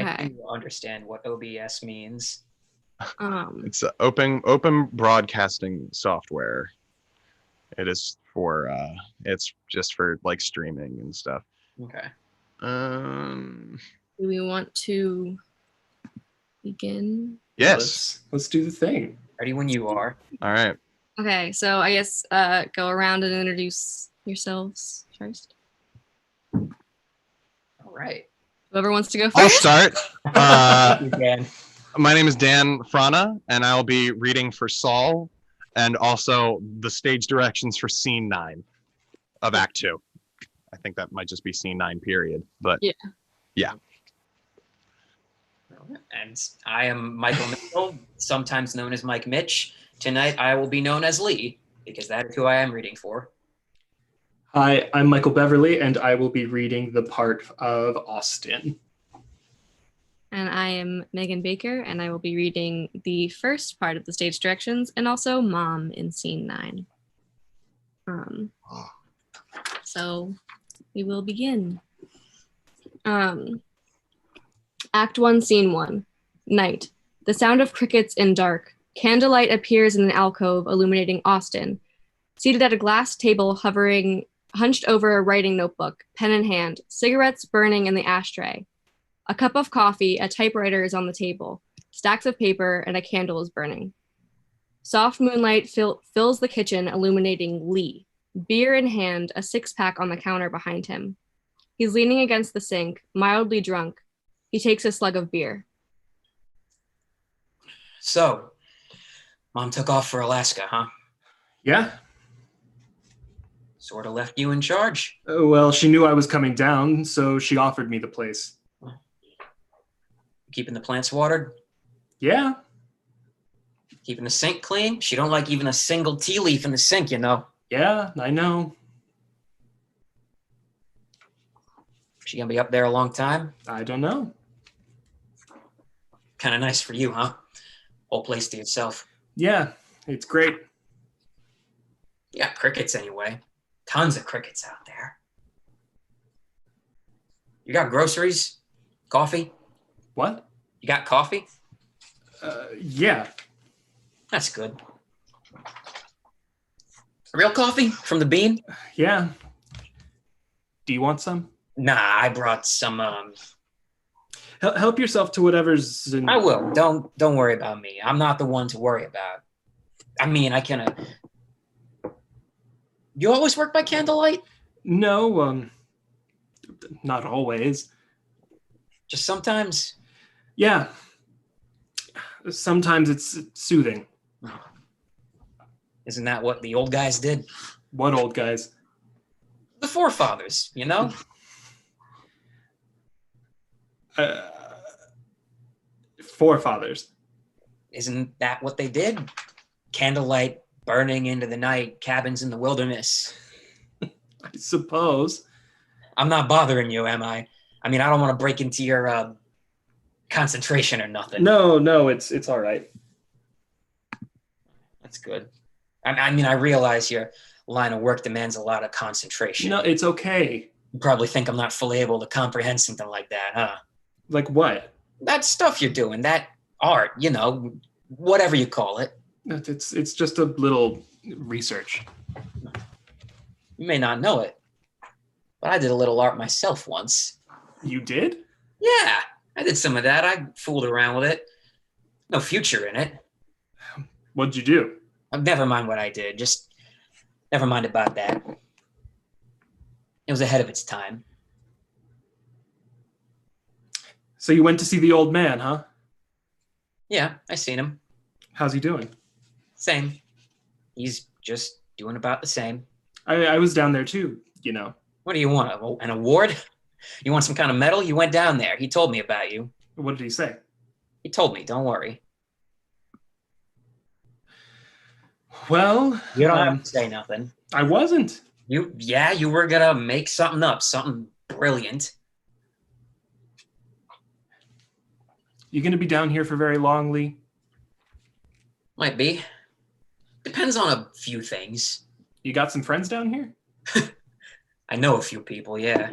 I do understand what OBS means. It's open broadcasting software. It is for it's just for like streaming and stuff. Okay. Um, Do we want to begin? Yes. Let's do the thing. Ready when you are. All right. Okay, so I guess go around and introduce yourselves first. All right. Whoever wants to go I'll first. start. Dan. My name is Dan Frana, and I'll be reading for Saul, and also the stage directions for Scene 9 of Act 2. I think that might just be Scene 9, period. But yeah. And I am Michael Mitchell, sometimes known as Mike Mitch. Tonight I will be known as Lee, because that is who I am reading for. Hi, I'm Michael Beverley, and I will be reading the part of Austin. And I am Meghan Baker, and I will be reading the first part of the stage directions and also Mom in Scene 9. So we will begin. Act 1, Scene 1. Night. The sound of crickets in dark. Candlelight appears in an alcove illuminating Austin. Seated at a glass table, hunched over a writing notebook, pen in hand, cigarettes burning in the ashtray. A cup of coffee, a typewriter is on the table. Stacks of paper, and a candle is burning. Soft moonlight fills the kitchen, illuminating Lee. Beer in hand, a six-pack on the counter behind him. He's leaning against the sink, mildly drunk. He takes a slug of beer. So, Mom took off for Alaska, huh? Yeah? Sort of left you in charge. Well, she knew I was coming down, so she offered me the place. Keeping the plants watered? Yeah? Keeping the sink clean? She don't like even a single tea leaf in the sink, you know. Yeah, I know. She gonna be up there a long time? I don't know. Kind of nice for you, huh? Whole place to yourself. Yeah, it's great. You got crickets anyway. Tons of crickets out there. You got groceries? Coffee? What? You got coffee? Yeah. That's good. Real coffee from the bean? Yeah. Do you want some? Nah, I brought some. Help yourself to whatever's in... I will. Don't worry about me. I'm not the one to worry about. I mean, I can. You always work by candlelight? No, not always. Just sometimes? Yeah. Sometimes it's soothing. Isn't that what the old guys did? What old guys? The forefathers, you know? Forefathers. Isn't that what they did? Candlelight, burning into the night, cabins in the wilderness. I suppose. I'm not bothering you, am I? I mean, I don't want to break into your concentration or nothing. No, it's all right. That's good. I mean, I realize your line of work demands a lot of concentration. No, it's okay. You probably think I'm not fully able to comprehend something like that, huh? Like what? That stuff you're doing, that art, you know, whatever you call it. It's just a little research. You may not know it, but I did a little art myself once. You did? Yeah, I did some of that. I fooled around with it. No future in it. What'd you do? Never mind what I did. Just never mind about that. It was ahead of its time. So you went to see the old man, huh? Yeah, I seen him. How's he doing? Same. He's just doing about the same. I was down there too, you know. What do you want? An award? You want some kind of medal? You went down there. He told me about you. What did he say? He told me. Don't worry. Well, You don't have to say nothing. I wasn't. You were gonna make something up, something brilliant. You gonna be down here for very long, Lee? Might be. Depends on a few things. You got some friends down here? I know a few people, yeah.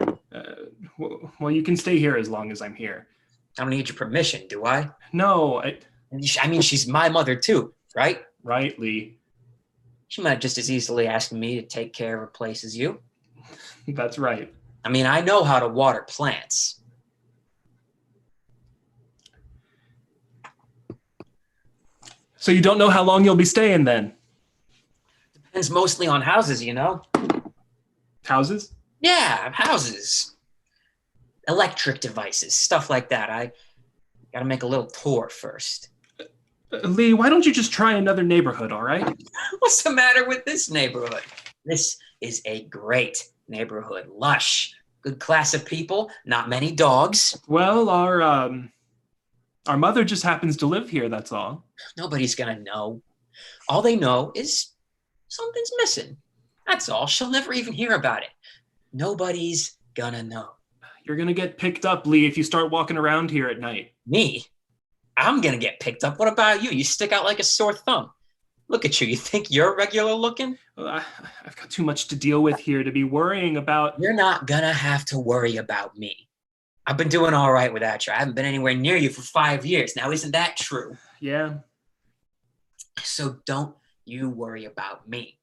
Well, you can stay here as long as I'm here. I don't need your permission, do I? No, I mean, she's my mother too, right? right, Lee. She might just as easily ask me to take care of her place as you. That's right. I mean, I know how to water plants. So you don't know how long you'll be staying then? Depends mostly on houses, you know? Houses? Yeah, houses. Electric devices, stuff like that. I gotta make a little tour first. Lee, why don't you just try another neighborhood, all right? What's the matter with this neighborhood? This is a great neighborhood. Lush. Good class of people. Not many dogs. Well, our mother just happens to live here, that's all. Nobody's gonna know. All they know is something's missing. That's all. She'll never even hear about it. Nobody's gonna know. You're gonna get picked up, Lee, if you start walking around here at night. Me? I'm gonna get picked up. What about you? You stick out like a sore thumb. Look at you. You think you're regular looking? Well, I've got too much to deal with here to be worrying about. You're not gonna have to worry about me. I've been doing all right without you. I haven't been anywhere near you for 5 years. Now, isn't that true? Yeah. So don't you worry about me.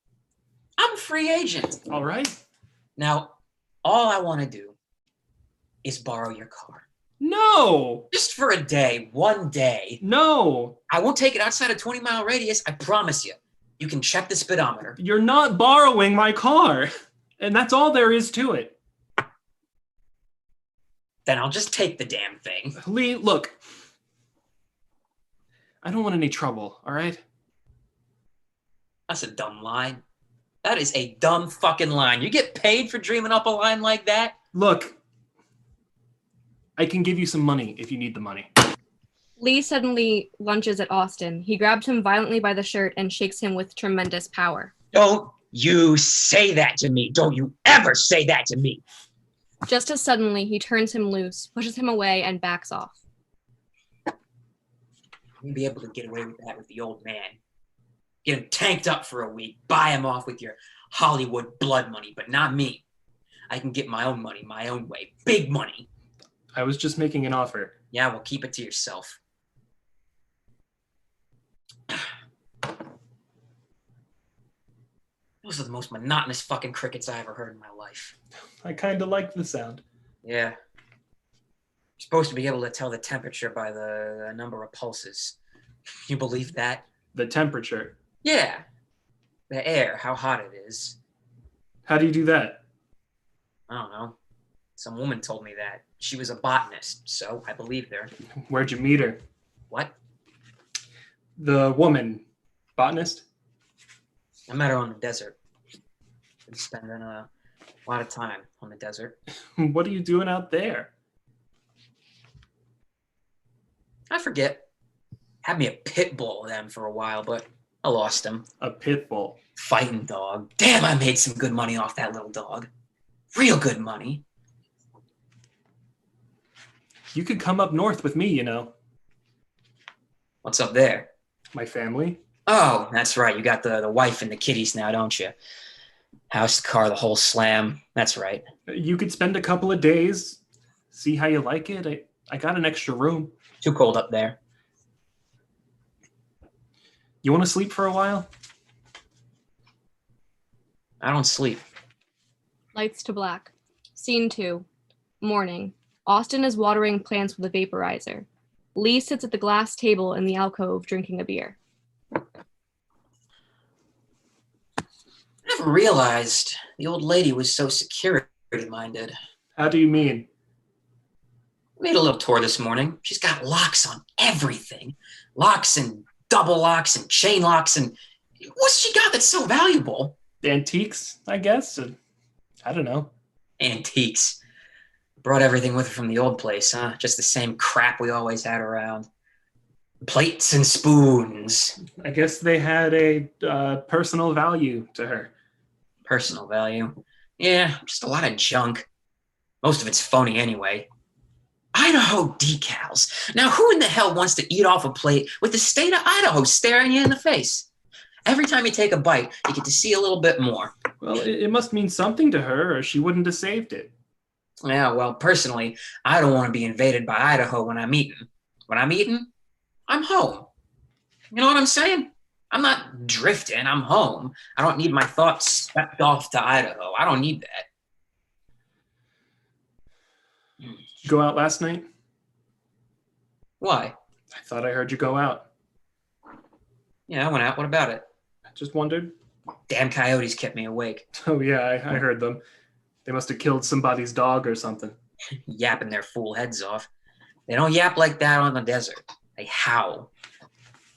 I'm a free agent. All right. Now, all I want to do is borrow your car. No. Just for a day, 1 day. No. I won't take it outside a 20-mile radius. I promise you. You can check the speedometer. You're not borrowing my car. And that's all there is to it. Then I'll just take the damn thing. Lee, look. I don't want any trouble, all right? That's a dumb line. That is a dumb fucking line. You get paid for dreaming up a line like that? Look. I can give you some money if you need the money. Lee suddenly lunges at Austin. He grabs him violently by the shirt and shakes him with tremendous power. Don't you say that to me. Don't you ever say that to me. Just as suddenly, he turns him loose, pushes him away, and backs off. You'll be able to get away with that with the old man. Get him tanked up for a week, buy him off with your Hollywood blood money, but not me. I can get my own money, my own way. Big money. I was just making an offer. Yeah, well, keep it to yourself. Those are the most monotonous fucking crickets I ever heard in my life. I kind of like the sound. Yeah. You're supposed to be able to tell the temperature by the number of pulses. You believe that? The temperature. Yeah. The air, how hot it is. How do you do that? I don't know. Some woman told me that. She was a botanist, so I believed her. Where'd you meet her? What? The woman. Botanist? I met her on the desert. Been spending a lot of time on the desert. What are you doing out there? I forget. Had me a pit bull of them for a while, but I lost him. A pit bull. Fighting dog. Damn, I made some good money off that little dog. Real good money. You could come up north with me, you know. What's up there? My family. Oh, that's right. You got the wife and the kitties now, don't you? House, car, the whole slam. That's right. You could spend a couple of days, see how you like it. I got an extra room. Too cold up there. You want to sleep for a while? I don't sleep. Lights to black. Scene 2. Morning. Austin is watering plants with a vaporizer. Lee sits at the glass table in the alcove drinking a beer. I never realized the old lady was so security-minded. How do you mean? Made a little tour this morning. She's got locks on everything. Locks and double locks and chain locks and... What's she got that's so valuable? Antiques, I guess. I don't know. Antiques. Brought everything with her from the old place, huh? Just the same crap we always had around. Plates and spoons. I guess they had a personal value to her. Personal value. Yeah, just a lot of junk. Most of it's phony anyway. Idaho decals. Now, who in the hell wants to eat off a plate with the state of Idaho staring you in the face? Every time you take a bite, you get to see a little bit more. Well, it must mean something to her, or she wouldn't have saved it. Yeah, well, personally, I don't want to be invaded by Idaho when I'm eating. When I'm eating, I'm home. You know what I'm saying? I'm not drifting, I'm home. I don't need my thoughts swept off to Idaho. I don't need that. Did you go out last night? Why? I thought I heard you go out. Yeah, I went out. What about it? I just wondered. Damn coyotes kept me awake, Oh, yeah, I heard them. They must have killed somebody's dog or something. yapping their fool heads off. They don't yap like that on the desert. They howl.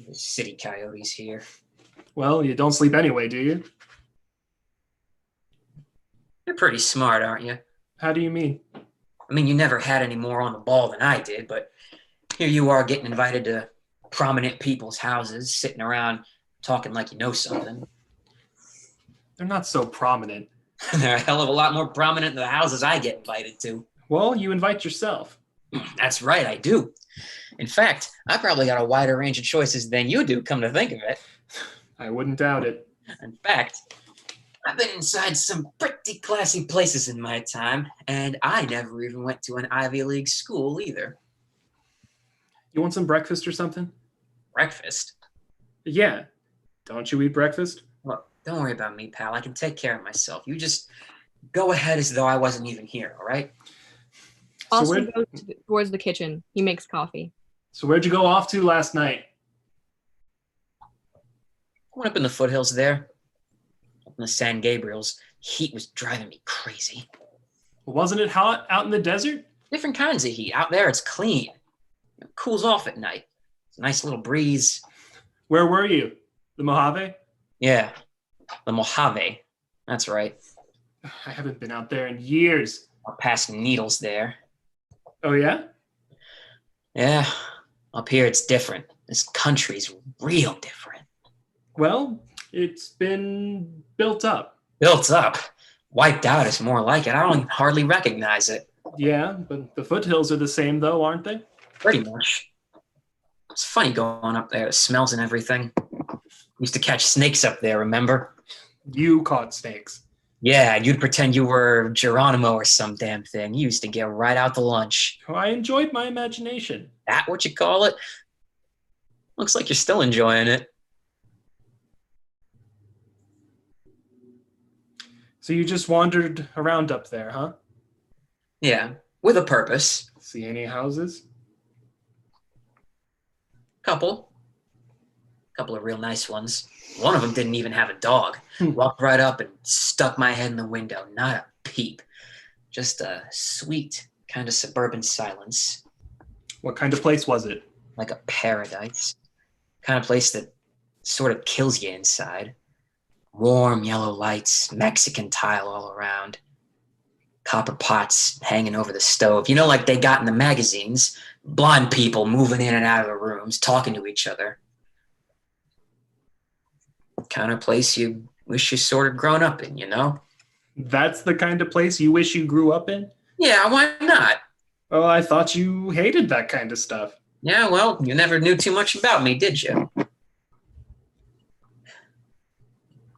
The city coyotes here. Well, you don't sleep anyway, do you? You're pretty smart, aren't you? How do you mean? I mean, you never had any more on the ball than I did, but here you are getting invited to prominent people's houses, sitting around talking like you know something. They're not so prominent. They're a hell of a lot more prominent than the houses I get invited to. Well, you invite yourself. That's right, I do. In fact, I probably got a wider range of choices than you do, come to think of it. I wouldn't doubt it. In fact, I've been inside some pretty classy places in my time, and I never even went to an Ivy League school either. You want some breakfast or something? Breakfast? Yeah. Don't you eat breakfast? Look, don't worry about me, pal. I can take care of myself. You just go ahead as though I wasn't even here, all right? Austin goes towards the kitchen. He makes coffee. So where'd you go off to last night? I went up in the foothills there, up in the San Gabriels. Heat was driving me crazy. Wasn't it hot out in the desert? Different kinds of heat. Out there, it's clean. It cools off at night. It's a nice little breeze. Where were you? The Mojave? Yeah, the Mojave. That's right. I haven't been out there in years. I'll pass needles there. Oh, yeah? Yeah, up here it's different. This country's real different. Well, it's been built up. Built up. Wiped out is more like it. I don't even hardly recognize it. Yeah, but the foothills are the same, though, aren't they? Pretty much. It's funny going up there. The smells and everything. Used to catch snakes up there, remember? You caught snakes. Yeah, you'd pretend you were Geronimo or some damn thing. You used to get right out to lunch. Oh, I enjoyed my imagination. That what you call it? Looks like you're still enjoying it. So you just wandered around up there, huh? Yeah, with a purpose. See any houses? Couple of real nice ones. One of them didn't even have a dog. Walked right up and stuck my head in the window. Not a peep. Just a sweet kind of suburban silence. What kind of place was it? Like a paradise. Kind of place that sort of kills you inside. Warm yellow lights, Mexican tile all around. Copper pots hanging over the stove. You know, like they got in the magazines. Blonde people moving in and out of the rooms, talking to each other. Kind of place you wish you sort of grown up in, you know? That's the kind of place you wish you grew up in? Yeah, why not? Oh, I thought you hated that kind of stuff. Yeah, well, you never knew too much about me, did you?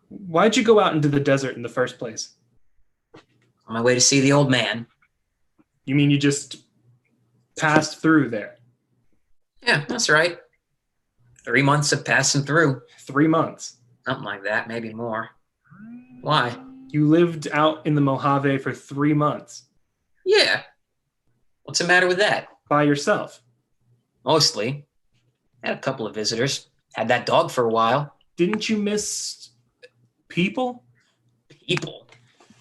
Why'd you go out into the desert in the first place? On my way to see the old man. You mean you just passed through there? Yeah, that's right. 3 months of passing through. 3 months. Something like that, maybe more. Why? You lived out in the Mojave for 3 months. Yeah. What's the matter with that? By yourself. Mostly. Had a couple of visitors. Had that dog for a while. Didn't you miss people? People.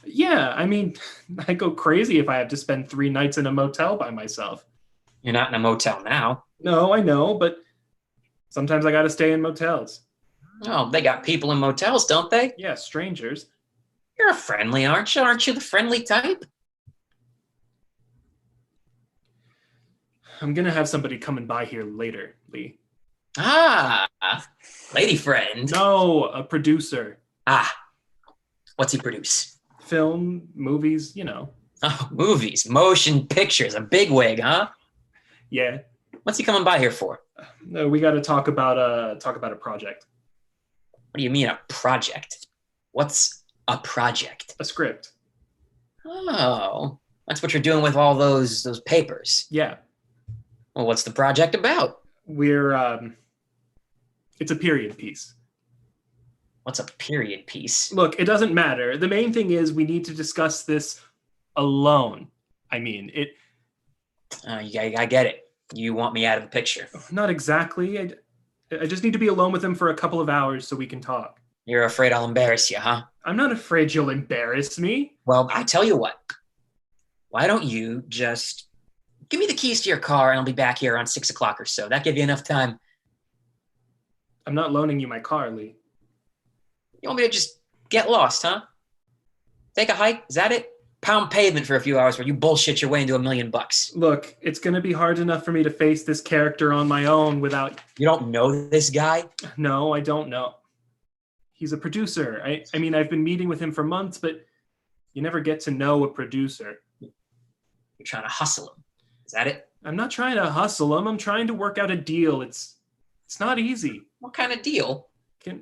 Yeah, I mean, I go crazy if I have to spend 3 nights in a motel by myself. You're not in a motel now. No, I know, but sometimes I gotta stay in motels. Oh, they got people in motels, don't they? Yeah, strangers. You're a friendly, aren't you? Aren't you the friendly type? I'm gonna have somebody coming by here later, Lee. Ah, lady friend. No, a producer. Ah, what's he produce? Film, movies, you know. Oh, movies, motion pictures, a bigwig, huh? Yeah. What's he coming by here for? No, we gotta talk about a project. What do you mean a project? What's a project? A script. Oh, That's what you're doing with all those papers. Yeah, Well, what's the project about? it's a period piece. What's a period piece? Look, it doesn't matter. The main thing is we need to discuss this alone. I mean, I get it. You want me out of the picture. not exactly. I just need to be alone with him for a couple of hours so we can talk. You're afraid I'll embarrass you, huh? I'm not afraid you'll embarrass me. Well, I tell you what. Why don't you just give me the keys to your car and I'll be back here around 6 o'clock or so. That give you enough time. I'm not loaning you my car, Lee. You want me to just get lost, huh? Take a hike? Is that it? Pound pavement for a few hours where you bullshit your way into $1 million. Look, it's going to be hard enough for me to face this character on my own without... You don't know this guy? No, I don't know. He's a producer. I mean, I've been meeting with him for months, but you never get to know a producer. You're trying to hustle him. Is that it? I'm not trying to hustle him. I'm trying to work out a deal. It's not easy. What kind of deal?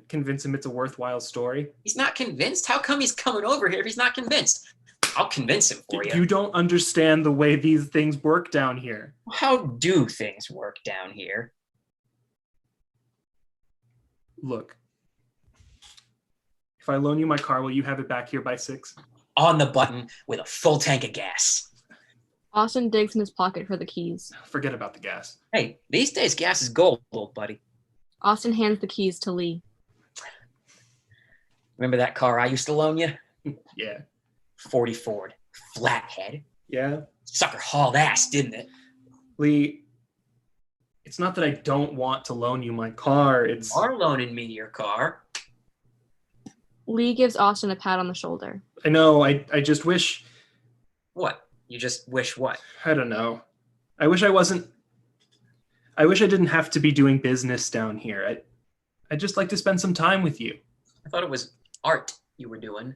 Convince him it's a worthwhile story. He's not convinced? How come he's coming over here if he's not convinced? I'll convince him for you. You don't understand the way these things work down here. How do things work down here? Look, if I loan you my car, will you have it back here by 6? On the button with a full tank of gas. Austin digs in his pocket for the keys. Forget about the gas. Hey, these days gas is gold, old buddy. Austin hands the keys to Lee. Remember that car I used to loan you? Yeah. 40 Ford. Flathead. Yeah. Sucker hauled ass, didn't it? Lee, it's not that I don't want to loan you my car. You are loaning me your car. Lee gives Austin a pat on the shoulder. I know. I just wish... What? You just wish what? I don't know. I wish I didn't have to be doing business down here. I'd just like to spend some time with you. I thought it was art you were doing.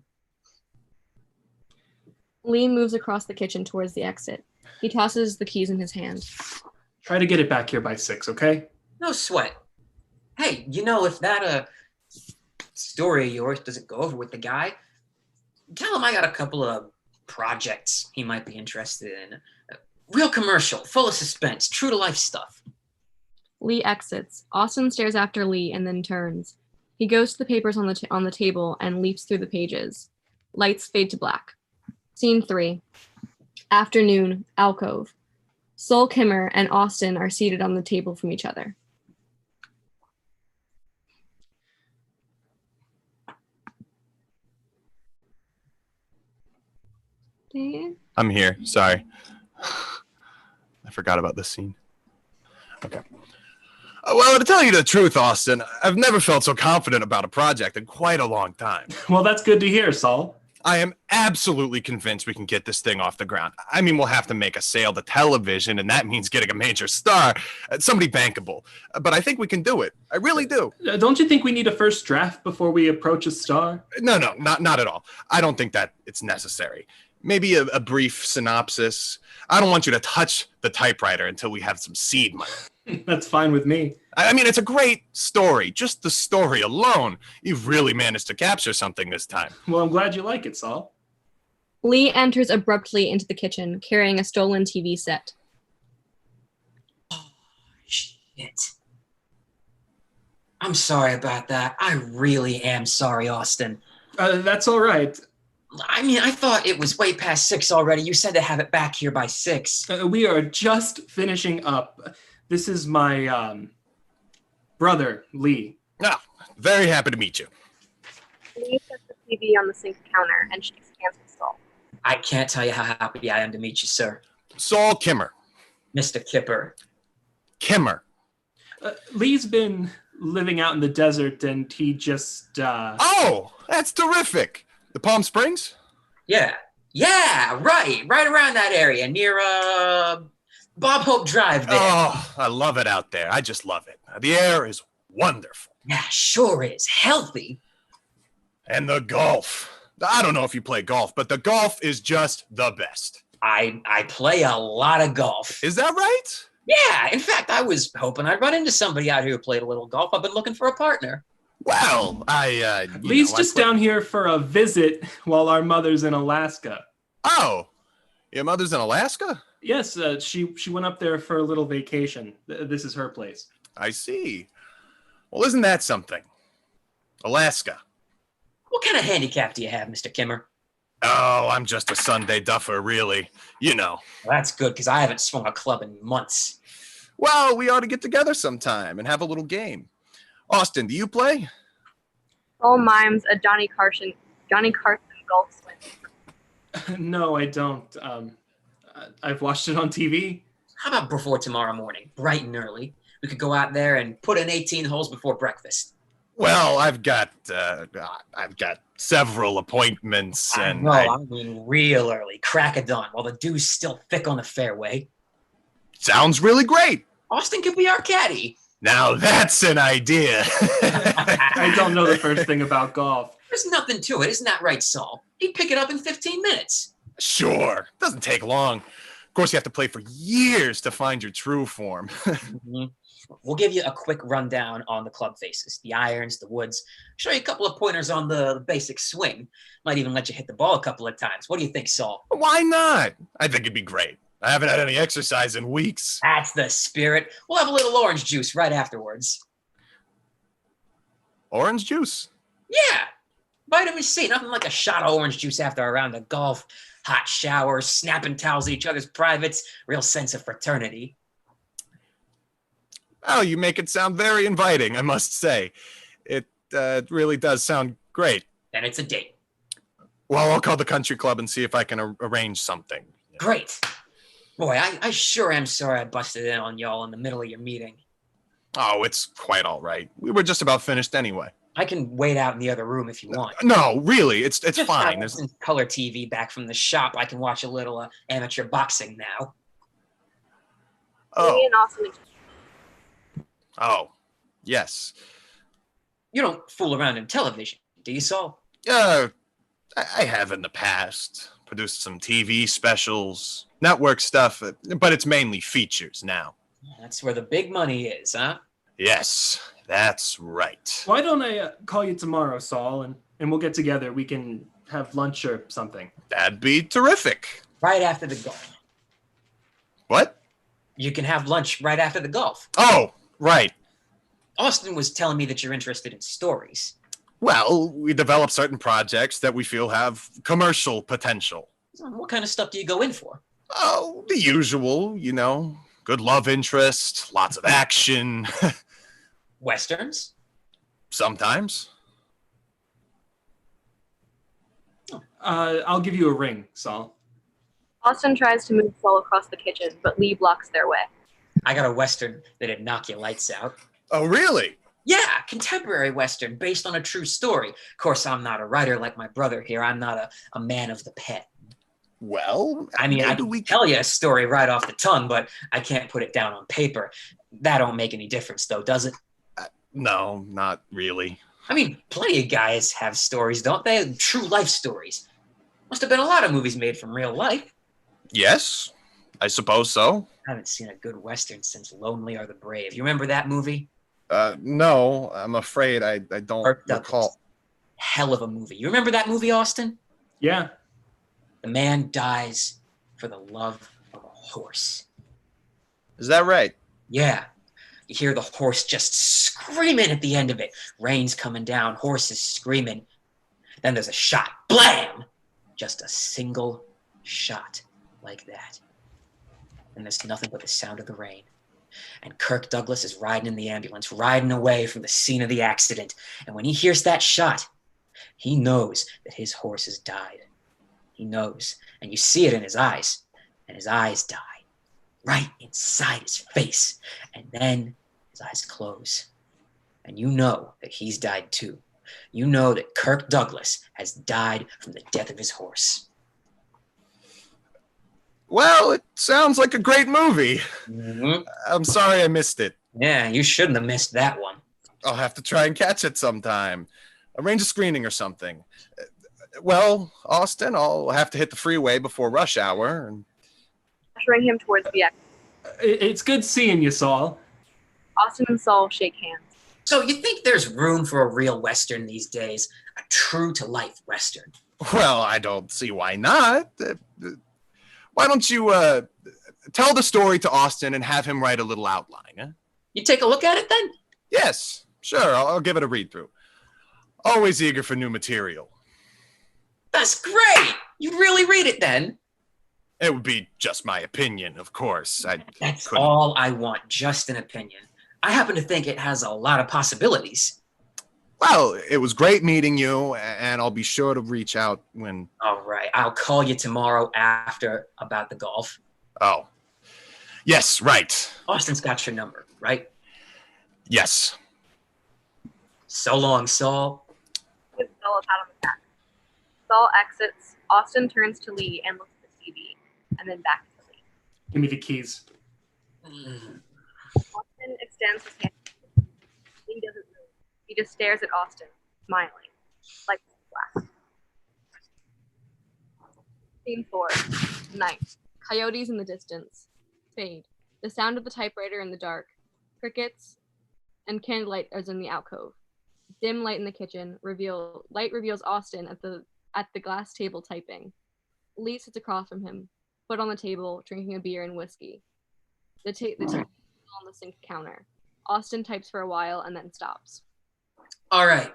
Lee moves across the kitchen towards the exit. He tosses the keys in his hand. Try to get it back here by 6, okay? No sweat. Hey, if that story of yours doesn't go over with the guy, tell him I got a couple of projects he might be interested in. Real commercial, full of suspense, true to life stuff. Lee exits. Austin stares after Lee and then turns. He goes to the papers on the table and leaps through the pages. Lights fade to black. Scene 3. Afternoon, alcove. Sol Kimmer and Austin are seated on the table from each other. Dan? I'm here. Sorry. I forgot about this scene. Okay. Well, to tell you the truth, Austin, I've never felt so confident about a project in quite a long time. Well, that's good to hear, Saul. I am absolutely convinced we can get this thing off the ground. I mean, we'll have to make a sale to television, and that means getting a major star, somebody bankable. But I think we can do it. I really do. Don't you think we need a first draft before we approach a star? No, not at all. I don't think that it's necessary. Maybe a brief synopsis. I don't want you to touch the typewriter until we have some seed money. That's fine with me. I mean, it's a great story. Just the story alone. You've really managed to capture something this time. Well, I'm glad you like it, Saul. Lee enters abruptly into the kitchen, carrying a stolen TV set. Oh, shit. I'm sorry about that. I really am sorry, Austin. That's all right. I mean, I thought it was way past 6 already. You said to have it back here by 6. We are just finishing up. This is my brother, Lee. Ah, very happy to meet you. Lee sets the TV on the sink counter and shakes hands with Saul. I can't tell you how happy I am to meet you, sir. Saul Kimmer. Mr. Kipper. Kimmer. Lee's been living out in the desert, and he just... Oh, that's terrific. The Palm Springs? Yeah, right around that area, near Bob Hope Drive there. Oh, I love it out there. I just love it. The air is wonderful. Yeah, sure is. Healthy. And the golf. I don't know if you play golf, but the golf is just the best. I play a lot of golf. Is that right? Yeah, in fact, I was hoping I'd run into somebody out here who played a little golf. I've been looking for a partner. Well, Lee's just down here for a visit while our mother's in Alaska. Oh, Your mother's in Alaska? Yes, she went up there for a little vacation. This is her place. I see. Well, isn't that something? Alaska. What kind of handicap do you have, Mr. Kimmer? Oh, I'm just a Sunday duffer, really. You know. Well, that's good, because I haven't swung a club in months. Well, we ought to get together sometime and have a little game. Austin, do you play? Saul mimes a Johnny Carson golf swing. No, I don't. I've watched it on TV. How about before tomorrow morning, bright and early? We could go out there and put in 18 holes before breakfast. Well, I've got several appointments, and No, I mean real early, crack of dawn, while the dew's still thick on the fairway. Sounds really great. Austin could be our caddy. Now that's an idea. I don't know the first thing about golf. There's nothing to it, isn't that right, Saul? He'd pick it up in 15 minutes. Sure, doesn't take long. Of course, you have to play for years to find your true form. We'll give you a quick rundown on the club faces, the irons, the woods. Show you a couple of pointers on the basic swing. Might even let you hit the ball a couple of times. What do you think, Saul? Why not? I think it'd be great. I haven't had any exercise in weeks. That's the spirit. We'll have a little orange juice right afterwards. Orange juice? Yeah, vitamin C. Nothing like a shot of orange juice after a round of golf. Hot showers, snapping towels at each other's privates. Real sense of fraternity. Oh, you make it sound very inviting, I must say. It really does sound great. Then it's a date. Well, I'll call the country club and see if I can arrange something. Great. Boy, I sure am sorry I busted in on y'all in the middle of your meeting. Oh, it's quite all right. We were just about finished anyway. I can wait out in the other room if you want. No, really, it's Just fine. got some color TV back from the shop. I can watch a little amateur boxing now. Me Oh, and Austin oh, yes. You don't fool around in television, do you, Saul? I have in the past produced some TV specials, network stuff, but it's mainly features now. That's where the big money is, huh? Yes, that's right. Why don't I call you tomorrow, Saul, and we'll get together. We can have lunch or something. That'd be terrific. Right after the golf. What? You can have lunch right after the golf. Oh, right. Austin was telling me that you're interested in stories. Well, we develop certain projects that we feel have commercial potential. What kind of stuff do you go in for? Oh, the usual, you know. Good love interest, lots of action. Westerns? Sometimes. I'll give you a ring, Saul. Austin tries to move Saul across the kitchen, but Lee blocks their way. I got a Western that'd knock your lights out. Oh, really? Yeah, contemporary Western based on a true story. Of course, I'm not a writer like my brother here. I'm not a man of the pen. Well, I mean, I maybe can we tell you a story right off the tongue, but I can't put it down on paper. That don't make any difference, though, does it? No, not really. I mean, plenty of guys have stories, don't they? True life stories. Must have been a lot of movies made from real life. Yes, I suppose so. I haven't seen a good Western since Lonely Are the Brave. You remember that movie? No, I'm afraid I don't Kirk Douglas. recall. Hell of a movie. You remember that movie, Austin? Yeah. The man dies for the love of a horse. Is that right? Yeah. You hear the horse just screaming at the end of it. Rain's coming down, horse is screaming. Then there's a shot. Blam! Just a single shot like that. And there's nothing but the sound of the rain. And Kirk Douglas is riding in the ambulance, riding away from the scene of the accident. And when he hears that shot, he knows that his horse has died. He knows. And you see it in his eyes. And his eyes die. Right inside his face. And then his eyes close. And you know that he's died too. You know that Kirk Douglas has died from the death of his horse. Well, it sounds like a great movie. Mm-hmm. I'm sorry I missed it. Yeah, you shouldn't have missed that one. I'll have to try and catch it sometime. Arrange a screening or something. Well, Austin, I'll have to hit the freeway before rush hour. And Ushering him towards the exit. It's good seeing you, Saul. Austin and Saul shake hands. So you think there's room for a real Western these days? A true-to-life Western? Well, I don't see why not. Why don't you tell the story to Austin and have him write a little outline? Huh? You take a look at it then? Yes, sure. I'll give it a read through. Always eager for new material. That's great. You really read it then? It would be just my opinion, of course. That's all I want, just an opinion. I happen to think it has a lot of possibilities. Well, it was great meeting you, and I'll be sure to reach out when... All right, I'll call you tomorrow after about the golf. Oh. Yes, right. Austin's got your number, right? Yes. So long, Saul. Gives Saul a pat on the back. Saul exits. Austin turns to Lee and looks at the TV, and then back to Lee. Give me the keys. Austin extends his hand. Lee doesn't move. He just stares at Austin, smiling, like glass. Scene 4. Night. Coyotes in the distance. Fade. The sound of the typewriter in the dark. Crickets and candlelight is in the alcove. Dim light in the kitchen. Light reveals Austin at the glass table typing. Lee sits across from him, foot on the table, drinking a beer and whiskey. The table is on the sink counter. Austin types for a while and then stops. All right.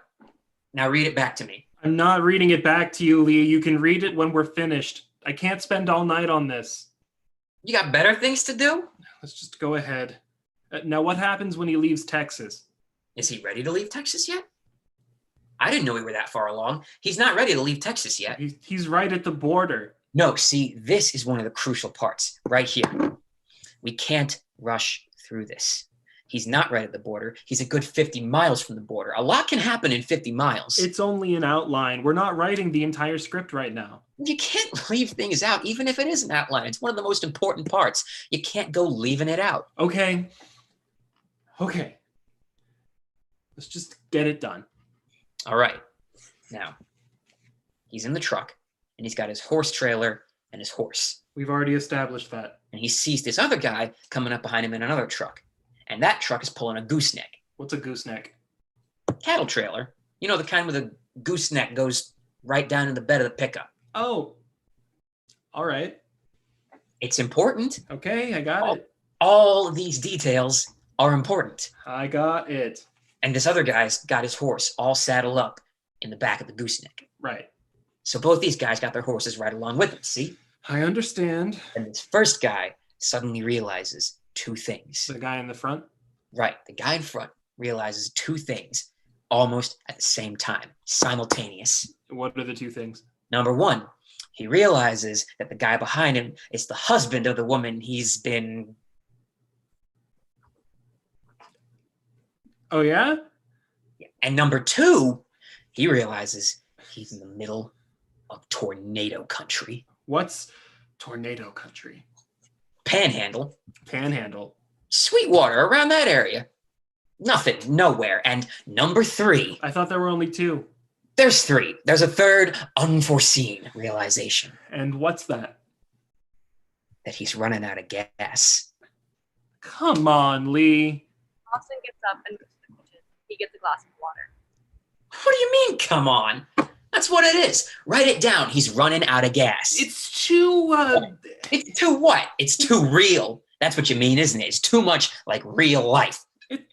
Now read it back to me. I'm not reading it back to you, Lee. You can read it when we're finished. I can't spend all night on this. You got better things to do? Let's just go ahead. Now, what happens when he leaves Texas? Is he ready to leave Texas yet? I didn't know we were that far along. He's not ready to leave Texas yet. He's right at the border. No, see, this is one of the crucial parts right here. We can't rush through this. He's not right at the border. He's a good 50 miles from the border. A lot can happen in 50 miles. It's only an outline. We're not writing the entire script right now. You can't leave things out, even if it is an outline. It's one of the most important parts. You can't go leaving it out. Okay. Let's just get it done. All right. Now, he's in the truck, and he's got his horse trailer and his horse. We've already established that. And he sees this other guy coming up behind him in another truck. And that truck is pulling a gooseneck. What's a gooseneck? Cattle trailer. You know, the kind where the gooseneck goes right down in the bed of the pickup. Oh. All right. It's important. Okay, I got it. All these details are important. I got it. And this other guy's got his horse all saddled up in the back of the gooseneck. Right. So both these guys got their horses right along with them, see? I understand. And this first guy suddenly realizes two things. The guy in the front? Right. The guy in front realizes two things almost at the same time, simultaneous. What are the two things? Number one, he realizes that the guy behind him is the husband of the woman he's been... Oh, yeah? And number two, he realizes he's in the middle of tornado country. What's tornado country? Panhandle. Panhandle. Sweetwater, around that area. Nothing, nowhere. And number three. I thought there were only two. There's three. There's a third unforeseen realization. And what's that? That he's running out of gas. Come on, Lee. Austin gets up and goes to the kitchen. He gets a glass of water. What do you mean, come on? That's what it is. Write it down. He's running out of gas. It's too, It's too what? It's too real. That's what you mean, isn't it? It's too much like real life.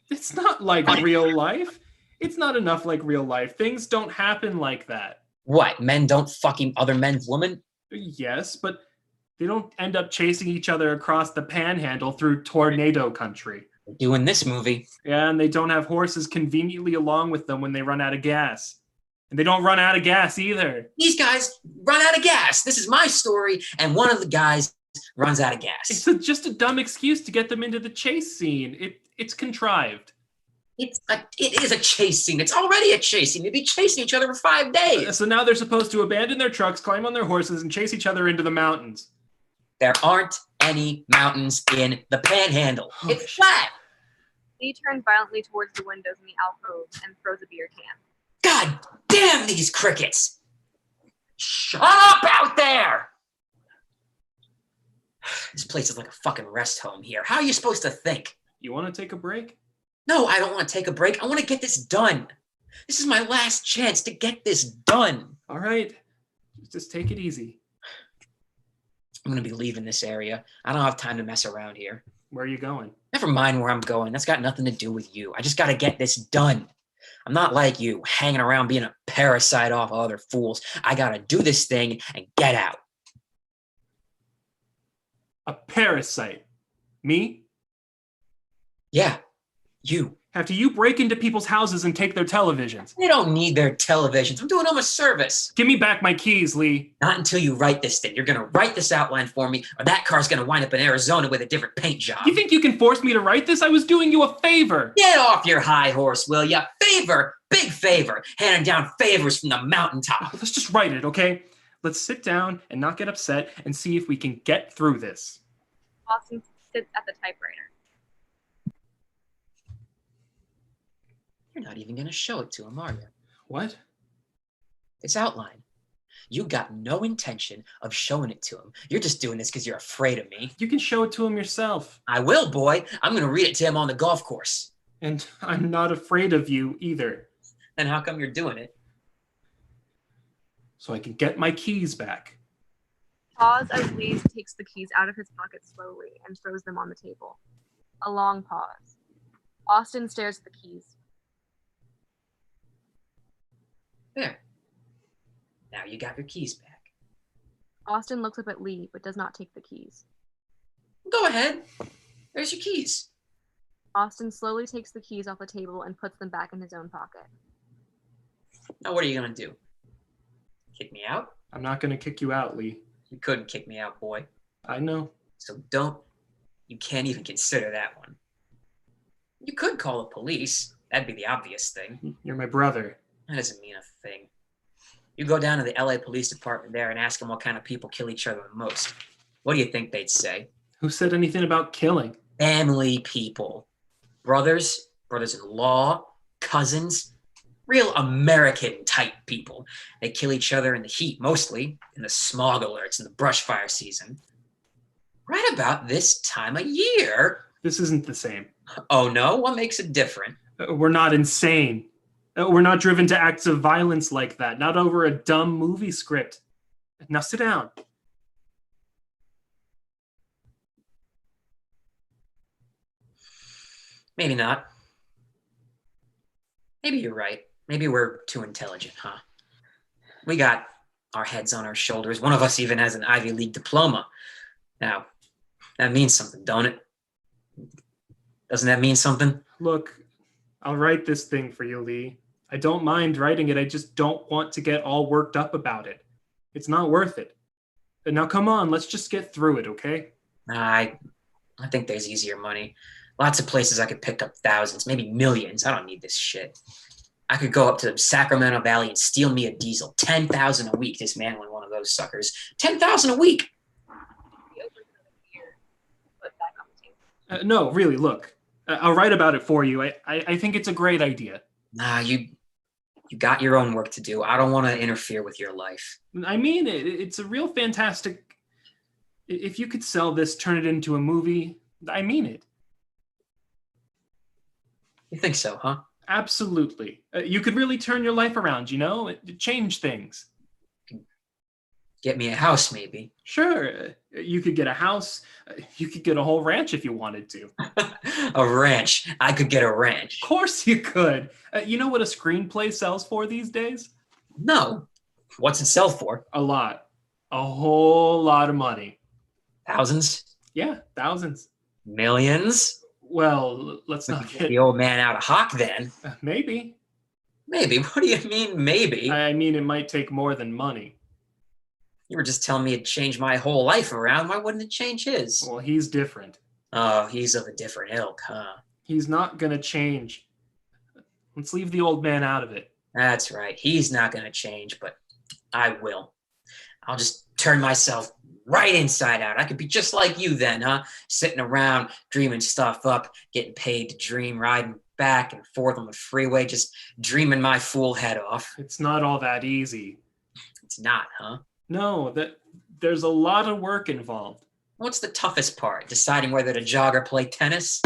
It's not like real life. It's not enough like real life. Things don't happen like that. What? Men don't fucking other men's women? Yes, but they don't end up chasing each other across the panhandle through tornado country. They're doing this movie. Yeah, and they don't have horses conveniently along with them when they run out of gas. And they don't run out of gas either. These guys run out of gas. This is my story, and one of the guys runs out of gas. It's just a dumb excuse to get them into the chase scene. It's contrived. It is a chase scene. It's already a chase scene. They'd be chasing each other for 5 days. So now they're supposed to abandon their trucks, climb on their horses, and chase each other into the mountains. There aren't any mountains in the Panhandle. It's flat. Lee turns violently towards the windows in the alcove and throws a beer can. God damn these crickets! Shut up out there! This place is like a fucking rest home here. How are you supposed to think? You want to take a break? No, I don't want to take a break. I want to get this done. This is my last chance to get this done. All right. Just take it easy. I'm going to be leaving this area. I don't have time to mess around here. Where are you going? Never mind where I'm going. That's got nothing to do with you. I just got to get this done. I'm not like you, hanging around being a parasite off of other fools. I got to do this thing and get out. A parasite? Me? Yeah, you. After you break into people's houses and take their televisions. They don't need their televisions. I'm doing them a service. Give me back my keys, Lee. Not until you write this thing. You're going to write this outline for me, or that car's going to wind up in Arizona with a different paint job. You think you can force me to write this? I was doing you a favor. Get off your high horse, will ya? Favor, big favor, handing down favors from the mountaintop. Let's just write it, okay? Let's sit down and not get upset and see if we can get through this. Austin sits at the typewriter. You're not even going to show it to him, are you? What? This outline. You got no intention of showing it to him. You're just doing this because you're afraid of me. You can show it to him yourself. I will, boy. I'm going to read it to him on the golf course. And I'm not afraid of you either. Then how come you're doing it? So I can get my keys back. Pause as Lee takes the keys out of his pocket slowly and throws them on the table. A long pause. Austin stares at the keys. There. Now you got your keys back. Austin looks up at Lee, but does not take the keys. Go ahead. There's your keys. Austin slowly takes the keys off the table and puts them back in his own pocket. Now what are you going to do? Kick me out? I'm not going to kick you out, Lee. You couldn't kick me out, boy. I know. So don't. You can't even consider that one. You could call the police. That'd be the obvious thing. You're my brother. That doesn't mean a thing. You go down to the LA Police Department there and ask them what kind of people kill each other the most. What do you think they'd say? Who said anything about killing? Family people. Brothers, brothers-in-law, cousins. Real American type people. They kill each other in the heat, mostly, in the smog alerts and the brush fire season. Right about this time of year. This isn't the same. Oh no? What makes it different? We're not insane. We're not driven to acts of violence like that. Not over a dumb movie script. Now sit down. Maybe not. Maybe you're right. Maybe we're too intelligent, huh? We got our heads on our shoulders. One of us even has an Ivy League diploma. Now, that means something, don't it? Doesn't that mean something? Look, I'll write this thing for you, Lee. I don't mind writing it. I just don't want to get all worked up about it. It's not worth it. And now come on, let's just get through it, okay? I think there's easier money. Lots of places I could pick up thousands, maybe millions. I don't need this shit. I could go up to Sacramento Valley and steal me a diesel. 10,000 a week, dismantling one of those suckers. 10,000 a week. No, really, look. I'll write about it for you. I think it's a great idea. Nah, you got your own work to do. I don't want to interfere with your life. I mean, it's a real fantastic... If you could sell this, turn it into a movie, I mean it. You think so, huh? Absolutely. You could really turn your life around, you know? Change things. Get me a house, maybe. Sure. You could get a house. You could get a whole ranch if you wanted to. A ranch. I could get a ranch. Of course you could. You know what a screenplay sells for these days? No. What's it sell for? A lot. A whole lot of money. Thousands? Yeah, thousands. Millions? Well, let's not get... The old man out of hock then. Maybe. Maybe? What do you mean, maybe? I mean, it might take more than money. You were just telling me it'd change my whole life around. Why wouldn't it change his? Well, he's different. Oh, he's of a different ilk, huh? He's not going to change. Let's leave the old man out of it. That's right. He's not going to change, but I will. I'll just turn myself right inside out. I could be just like you then, huh? Sitting around, dreaming stuff up, getting paid to dream, riding back and forth on the freeway, just dreaming my fool head off. It's not all that easy. It's not, huh? No, there's a lot of work involved. What's the toughest part? Deciding whether to jog or play tennis?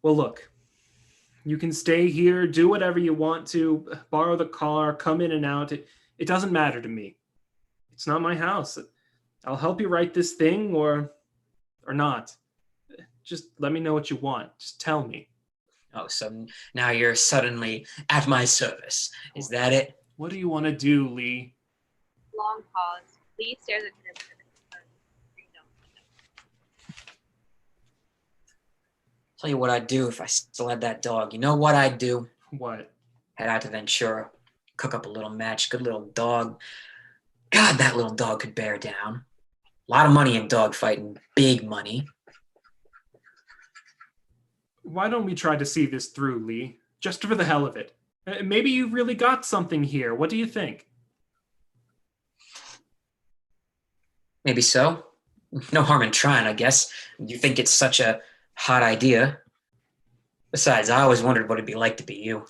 Well, look, you can stay here, do whatever you want to, borrow the car, come in and out. It doesn't matter to me. It's not my house. I'll help you write this thing or not. Just let me know what you want. Just tell me. Oh, so now you're suddenly at my service. Is that it? What do you want to do, Lee? Long pause. Lee stares at him. Tell you what I'd do if I still had that dog. You know what I'd do? What? Head out to Ventura, cook up a little match, good little dog. God, that little dog could bear down. A lot of money in dog fighting, big money. Why don't we try to see this through, Lee? Just for the hell of it. Maybe you've really got something here. What do you think? Maybe so. No harm in trying, I guess. You think it's such a hot idea. Besides, I always wondered what it'd be like to be you.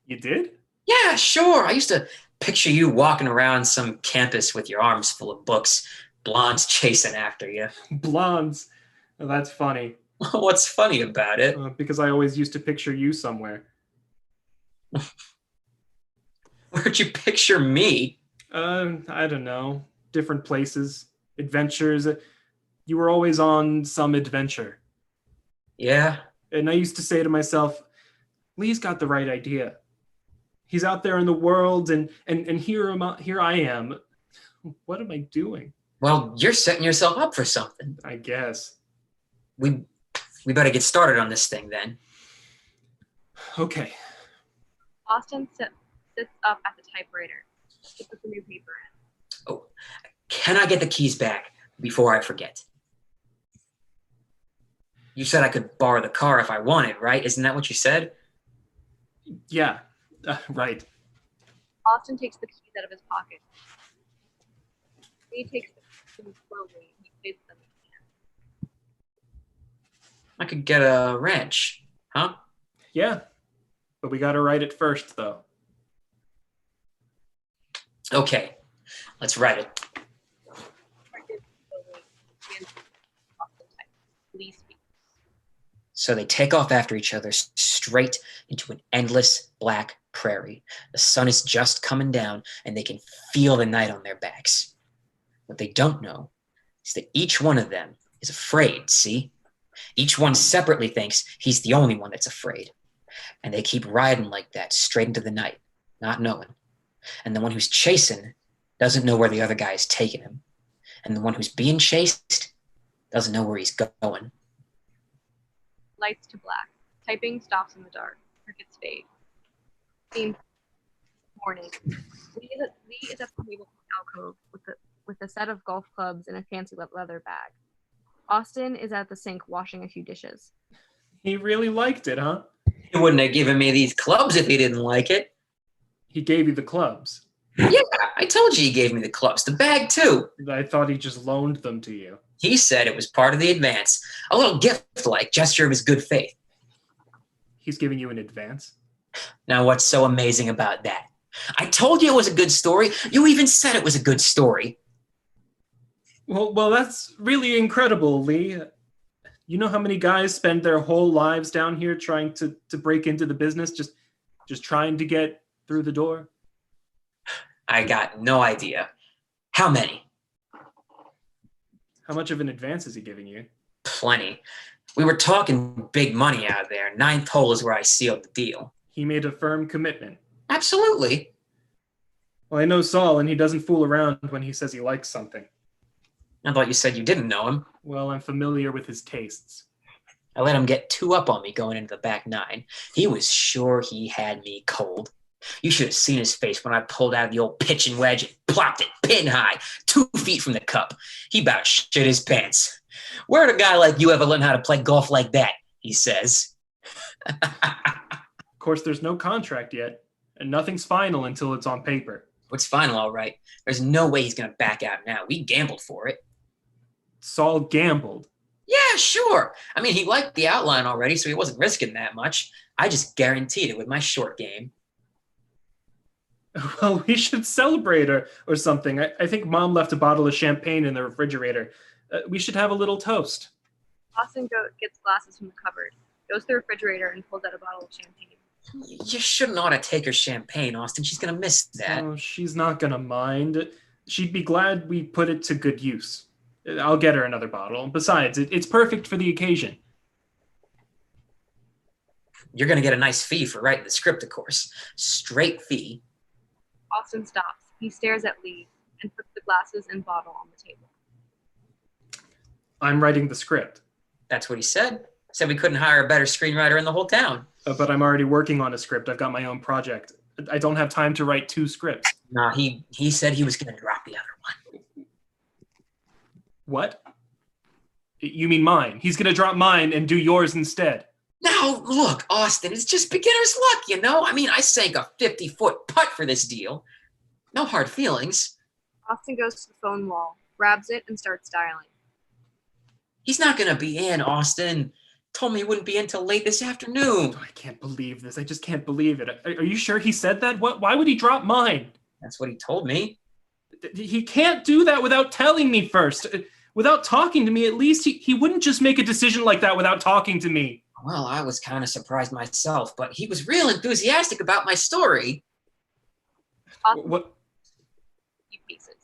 You did? Yeah, sure. I used to picture you walking around some campus with your arms full of books, blondes chasing after you. Blondes. Oh, that's funny. What's funny about it? Because I always used to picture you somewhere. Where'd you picture me? I don't know. Different places, adventures. You were always on some adventure. Yeah? And I used to say to myself, Lee's got the right idea. He's out there in the world, and here I am. What am I doing? Well, you're setting yourself up for something. I guess. We better get started on this thing then. Okay. Austin sits up at the typewriter. He puts a new paper in. Oh, can I get the keys back before I forget? You said I could borrow the car if I wanted, right? Isn't that what you said? Yeah, right. Austin takes the keys out of his pocket. He takes the keys slowly and he places them in his hand. I could get a wrench, huh? Yeah, but we gotta write it first, though. Okay, let's write it. Lee speaks. So they take off after each other straight into an endless black prairie. The sun is just coming down and they can feel the night on their backs. What they don't know is that each one of them is afraid, see? Each one separately thinks he's the only one that's afraid. And they keep riding like that straight into the night, not knowing. And the one who's chasing doesn't know where the other guy is taking him. And the one who's being chased doesn't know where he's going. Lights to black. Typing stops in the dark. Crickets fade. Theme. Morning. Lee is at the table alcove with a set of golf clubs and a fancy leather bag. Austin is at the sink washing a few dishes. He really liked it, huh? He wouldn't have given me these clubs if he didn't like it. He gave you the clubs. Yeah, I told you he gave me the clubs. The bag, too. I thought he just loaned them to you. He said it was part of the advance. A little gift-like gesture of his good faith. He's giving you an advance? Now, what's so amazing about that? I told you it was a good story. You even said it was a good story. Well, that's really incredible, Lee. You know how many guys spend their whole lives down here trying to break into the business, just trying to get through the door? I got no idea. How many? How much of an advance is he giving you? Plenty. We were talking big money out there. Ninth hole is where I sealed the deal. He made a firm commitment. Absolutely. Well, I know Saul, and he doesn't fool around when he says he likes something. I thought you said you didn't know him. Well, I'm familiar with his tastes. I let him get two up on me going into the back nine. He was sure he had me cold. You should have seen his face when I pulled out the old pitching wedge and plopped it pin high, 2 feet from the cup. He about shit his pants. Where'd a guy like you ever learn how to play golf like that? He says. Of course, there's no contract yet, and nothing's final until it's on paper. What's final, all right? There's no way he's going to back out now. We gambled for it. Saul gambled. Yeah, sure. I mean, he liked the outline already, so he wasn't risking that much. I just guaranteed it with my short game. Well, we should celebrate or something. I think Mom left a bottle of champagne in the refrigerator. We should have a little toast. Austin gets glasses from the cupboard, goes to the refrigerator, and pulls out a bottle of champagne. You shouldn't ought to take her champagne, Austin. She's going to miss that. Oh, she's not going to mind. She'd be glad we put it to good use. I'll get her another bottle. Besides, it's perfect for the occasion. You're going to get a nice fee for writing the script, of course. Straight fee. Austin stops. He stares at Lee and puts the glasses and bottle on the table. I'm writing the script. That's what he said. Said we couldn't hire a better screenwriter in the whole town. But I'm already working on a script. I've got my own project. I don't have time to write 2 scripts. Nah, he said he was going to drop the other one. What? You mean mine? He's going to drop mine and do yours instead. Now, look, Austin, it's just beginner's luck, you know? I mean, I sank a 50-foot putt for this deal. No hard feelings. Austin goes to the phone wall, grabs it, and starts dialing. He's not going to be in, Austin. Told me he wouldn't be in till late this afternoon. Oh, I can't believe this. I just can't believe it. Are you sure he said that? Why would he drop mine? That's what he told me. He can't do that without telling me first. Without talking to me, at least he wouldn't just make a decision like that without talking to me. Well, I was kind of surprised myself, but he was real enthusiastic about my story. What? You pieces.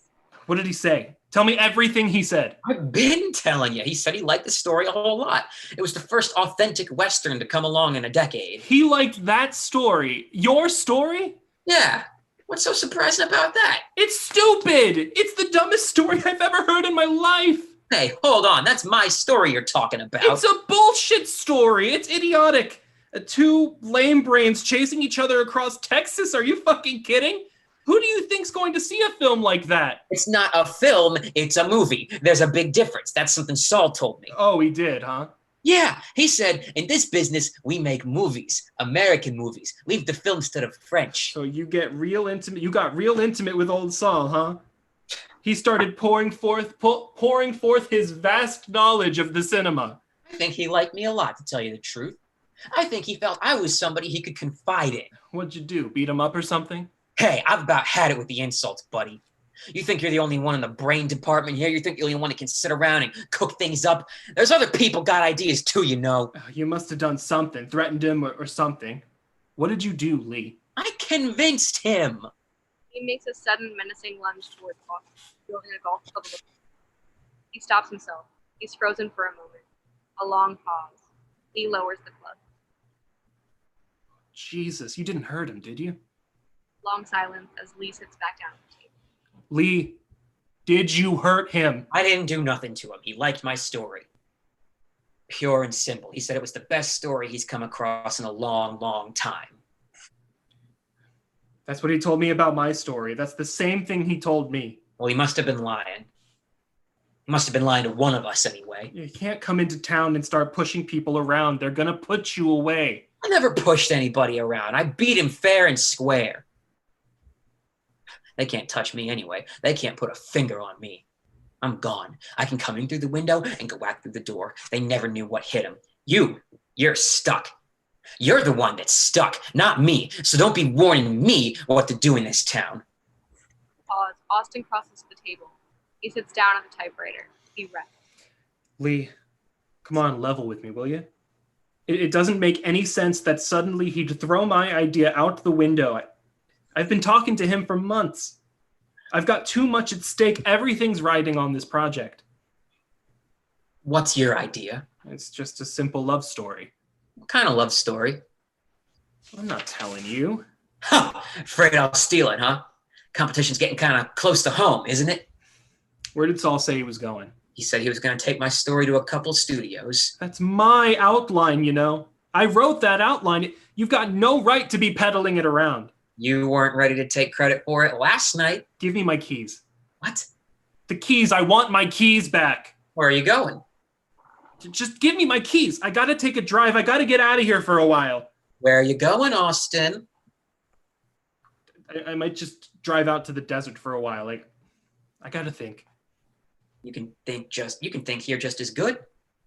What did he say? Tell me everything he said. I've been telling you. He said he liked the story a whole lot. It was the first authentic Western to come along in a decade. He liked that story. Your story? Yeah. What's so surprising about that? It's stupid. It's the dumbest story I've ever heard in my life. Hey, hold on. That's my story you're talking about. It's a bullshit story. It's idiotic. 2 lame brains chasing each other across Texas. Are you fucking kidding? Who do you think's going to see a film like that? It's not a film, it's a movie. There's a big difference. That's something Saul told me. Oh, he did, huh? Yeah, he said, in this business, we make movies, American movies. Leave the film instead of French. So you got real intimate with old Saul, huh? He started pouring forth his vast knowledge of the cinema. I think he liked me a lot, to tell you the truth. I think he felt I was somebody he could confide in. What'd you do, beat him up or something? Hey, I've about had it with the insults, buddy. You think you're the only one in the brain department here? You think you're the only one that can sit around and cook things up? There's other people got ideas too, you know. You must have done something, threatened him or something. What did you do, Lee? I convinced him. He makes a sudden menacing lunge towards Austin, building a golf club. He stops himself. He's frozen for a moment. A long pause. Lee lowers the club. Jesus, you didn't hurt him, did you? Long silence as Lee sits back down at the table. Lee, did you hurt him? I didn't do nothing to him. He liked my story. Pure and simple. He said it was the best story he's come across in a long, long time. That's what he told me about my story. That's the same thing he told me. Well, he must have been lying. He must have been lying to one of us anyway. You can't come into town and start pushing people around. They're gonna put you away. I never pushed anybody around. I beat him fair and square. They can't touch me anyway. They can't put a finger on me. I'm gone. I can come in through the window and go out through the door. They never knew what hit him. You're stuck. You're the one that's stuck, not me. So don't be warning me what to do in this town. Pause. Austin crosses the table. He sits down at the typewriter. He rests. Lee, come on, level with me, will you? It doesn't make any sense that suddenly he'd throw my idea out the window. I've been talking to him for months. I've got too much at stake. Everything's riding on this project. What's your idea? It's just a simple love story. What kind of love story? I'm not telling you. Huh, afraid I'll steal it, huh? Competition's getting kind of close to home, isn't it? Where did Saul say he was going? He said he was going to take my story to a couple studios. That's my outline, you know. I wrote that outline. You've got no right to be peddling it around. You weren't ready to take credit for it last night. Give me my keys. What? The keys. I want my keys back. Where are you going? Just give me my keys. I gotta take a drive. I gotta get out of here for a while. Where are you going, Austin? I might just drive out to the desert for a while. I gotta think. You can think here just as good.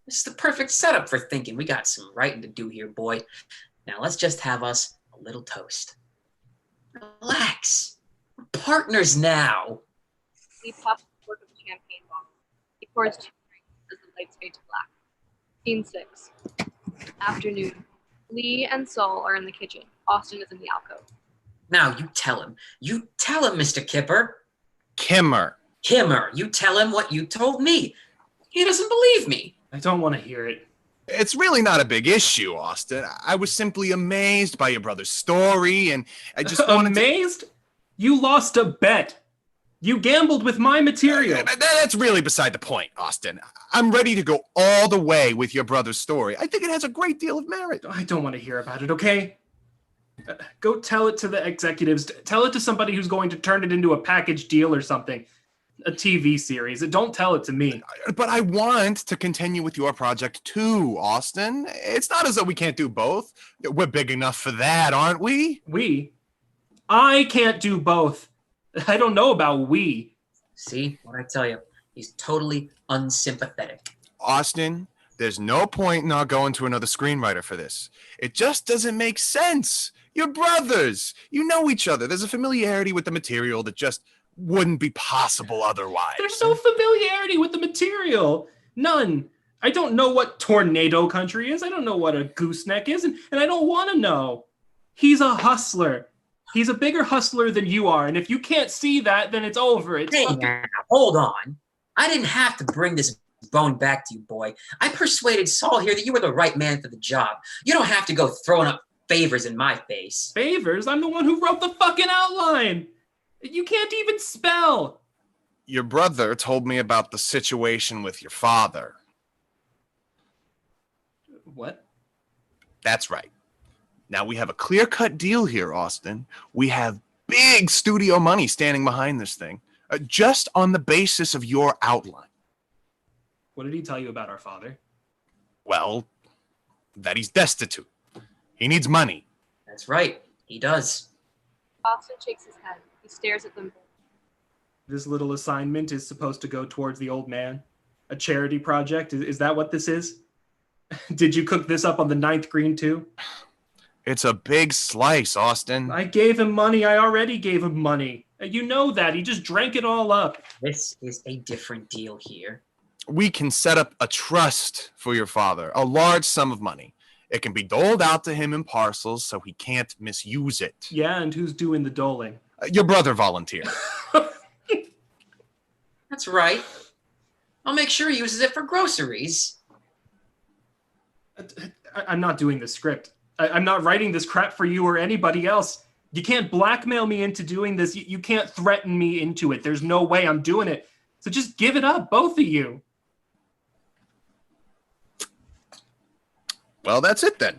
This is the perfect setup for thinking. We got some writing to do here, boy. Now let's just have us a little toast. Relax. We're partners now. He pops the cork of the champagne bottle. He pours 2 drinks as the lights fade to black. Scene 6. Afternoon. Lee and Saul are in the kitchen. Austin is in the alcove. Now you tell him. You tell him, Mr. Kipper. Kimmer. Kimmer, you tell him what you told me. He doesn't believe me. I don't want to hear it. It's really not a big issue, Austin. I was simply amazed by your brother's story, and I just wanted to... Amazed? You lost a bet. You gambled with my material. That's really beside the point, Austin. I'm ready to go all the way with your brother's story. I think it has a great deal of merit. I don't want to hear about it, okay? Go tell it to the executives. Tell it to somebody who's going to turn it into a package deal or something. A TV series. Don't tell it to me. But I want to continue with your project too, Austin. It's not as though we can't do both. We're big enough for that, aren't we? We? I can't do both. I don't know about we. See what I tell you? He's totally unsympathetic. Austin, there's no point in our going to another screenwriter for this. It just doesn't make sense. You're brothers. You know each other. There's a familiarity with the material that just wouldn't be possible otherwise. There's no familiarity with the material. None. I don't know what tornado country is. I don't know what a gooseneck is, and I don't want to know. He's a hustler. He's a bigger hustler than you are, and if you can't see that, then it's over. Hey, now, hold on. I didn't have to bring this bone back to you, boy. I persuaded Saul here that you were the right man for the job. You don't have to go throwing up favors in my face. Favors? I'm the one who wrote the fucking outline. You can't even spell. Your brother told me about the situation with your father. What? That's right. Now we have a clear-cut deal here, Austin. We have big studio money standing behind this thing, just on the basis of your outline. What did he tell you about our father? Well, that he's destitute. He needs money. That's right. He does. Austin shakes his head. He stares at them both. This little assignment is supposed to go towards the old man? A charity project? Is that what this is? Did you cook this up on the 9th green too? It's a big slice, Austin. I gave him money. I already gave him money. You know that. He just drank it all up. This is a different deal here. We can set up a trust for your father, a large sum of money. It can be doled out to him in parcels so he can't misuse it. Yeah, and who's doing the doling? Your brother volunteered. That's right. I'll make sure he uses it for groceries. I'm not doing the script. I'm not writing this crap for you or anybody else. You can't blackmail me into doing this. You can't threaten me into it. There's no way I'm doing it. So just give it up, both of you. Well, that's it then.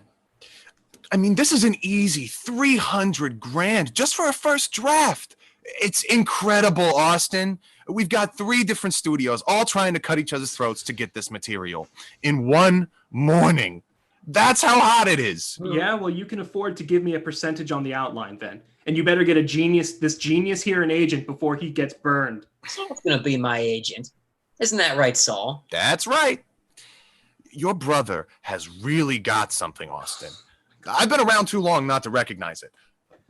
I mean, this is an easy 300 grand just for a first draft. It's incredible, Austin. We've got 3 different studios all trying to cut each other's throats to get this material in one morning. That's how hot it is. Yeah, well, you can afford to give me a percentage on the outline then. And you better get this genius here an agent before he gets burned. Saul's gonna be my agent. Isn't that right, Saul? That's right. Your brother has really got something, Austin. I've been around too long not to recognize it.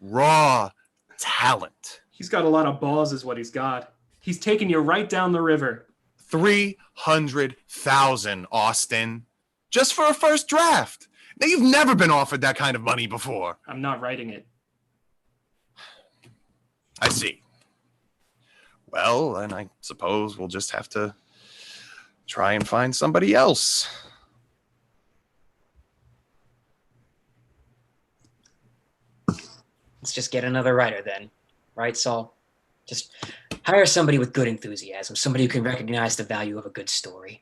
Raw talent. He's got a lot of balls is what he's got. He's taking you right down the river. 300,000, Austin. Just for a first draft. Now, you've never been offered that kind of money before. I'm not writing it. I see. Well, then I suppose we'll just have to try and find somebody else. Let's just get another writer then. Right, Saul? Just hire somebody with good enthusiasm, somebody who can recognize the value of a good story.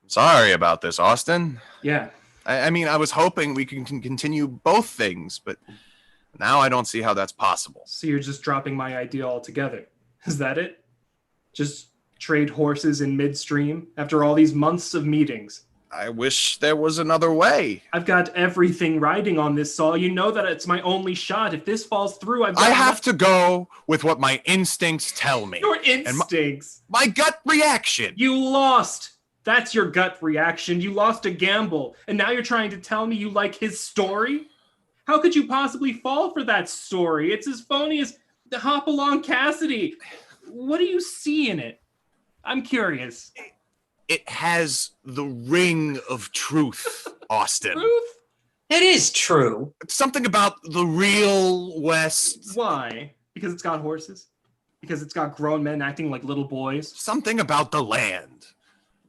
Sorry about this, Austin. Yeah. I mean, I was hoping we can continue both things, but now I don't see how that's possible. So you're just dropping my idea altogether. Is that it? Just trade horses in midstream after all these months of meetings? I wish there was another way. I've got everything riding on this, Saul. You know that it's my only shot. If this falls through, I have to go with what my instincts tell me. Your instincts. My gut reaction. You lost. That's your gut reaction. You lost a gamble. And now you're trying to tell me you like his story? How could you possibly fall for that story? It's as phony as the Hopalong Cassidy. What do you see in it? I'm curious. It has the ring of truth, Austin. Truth? It is true. Something about the real West. Why? Because it's got horses? Because it's got grown men acting like little boys. Something about the land.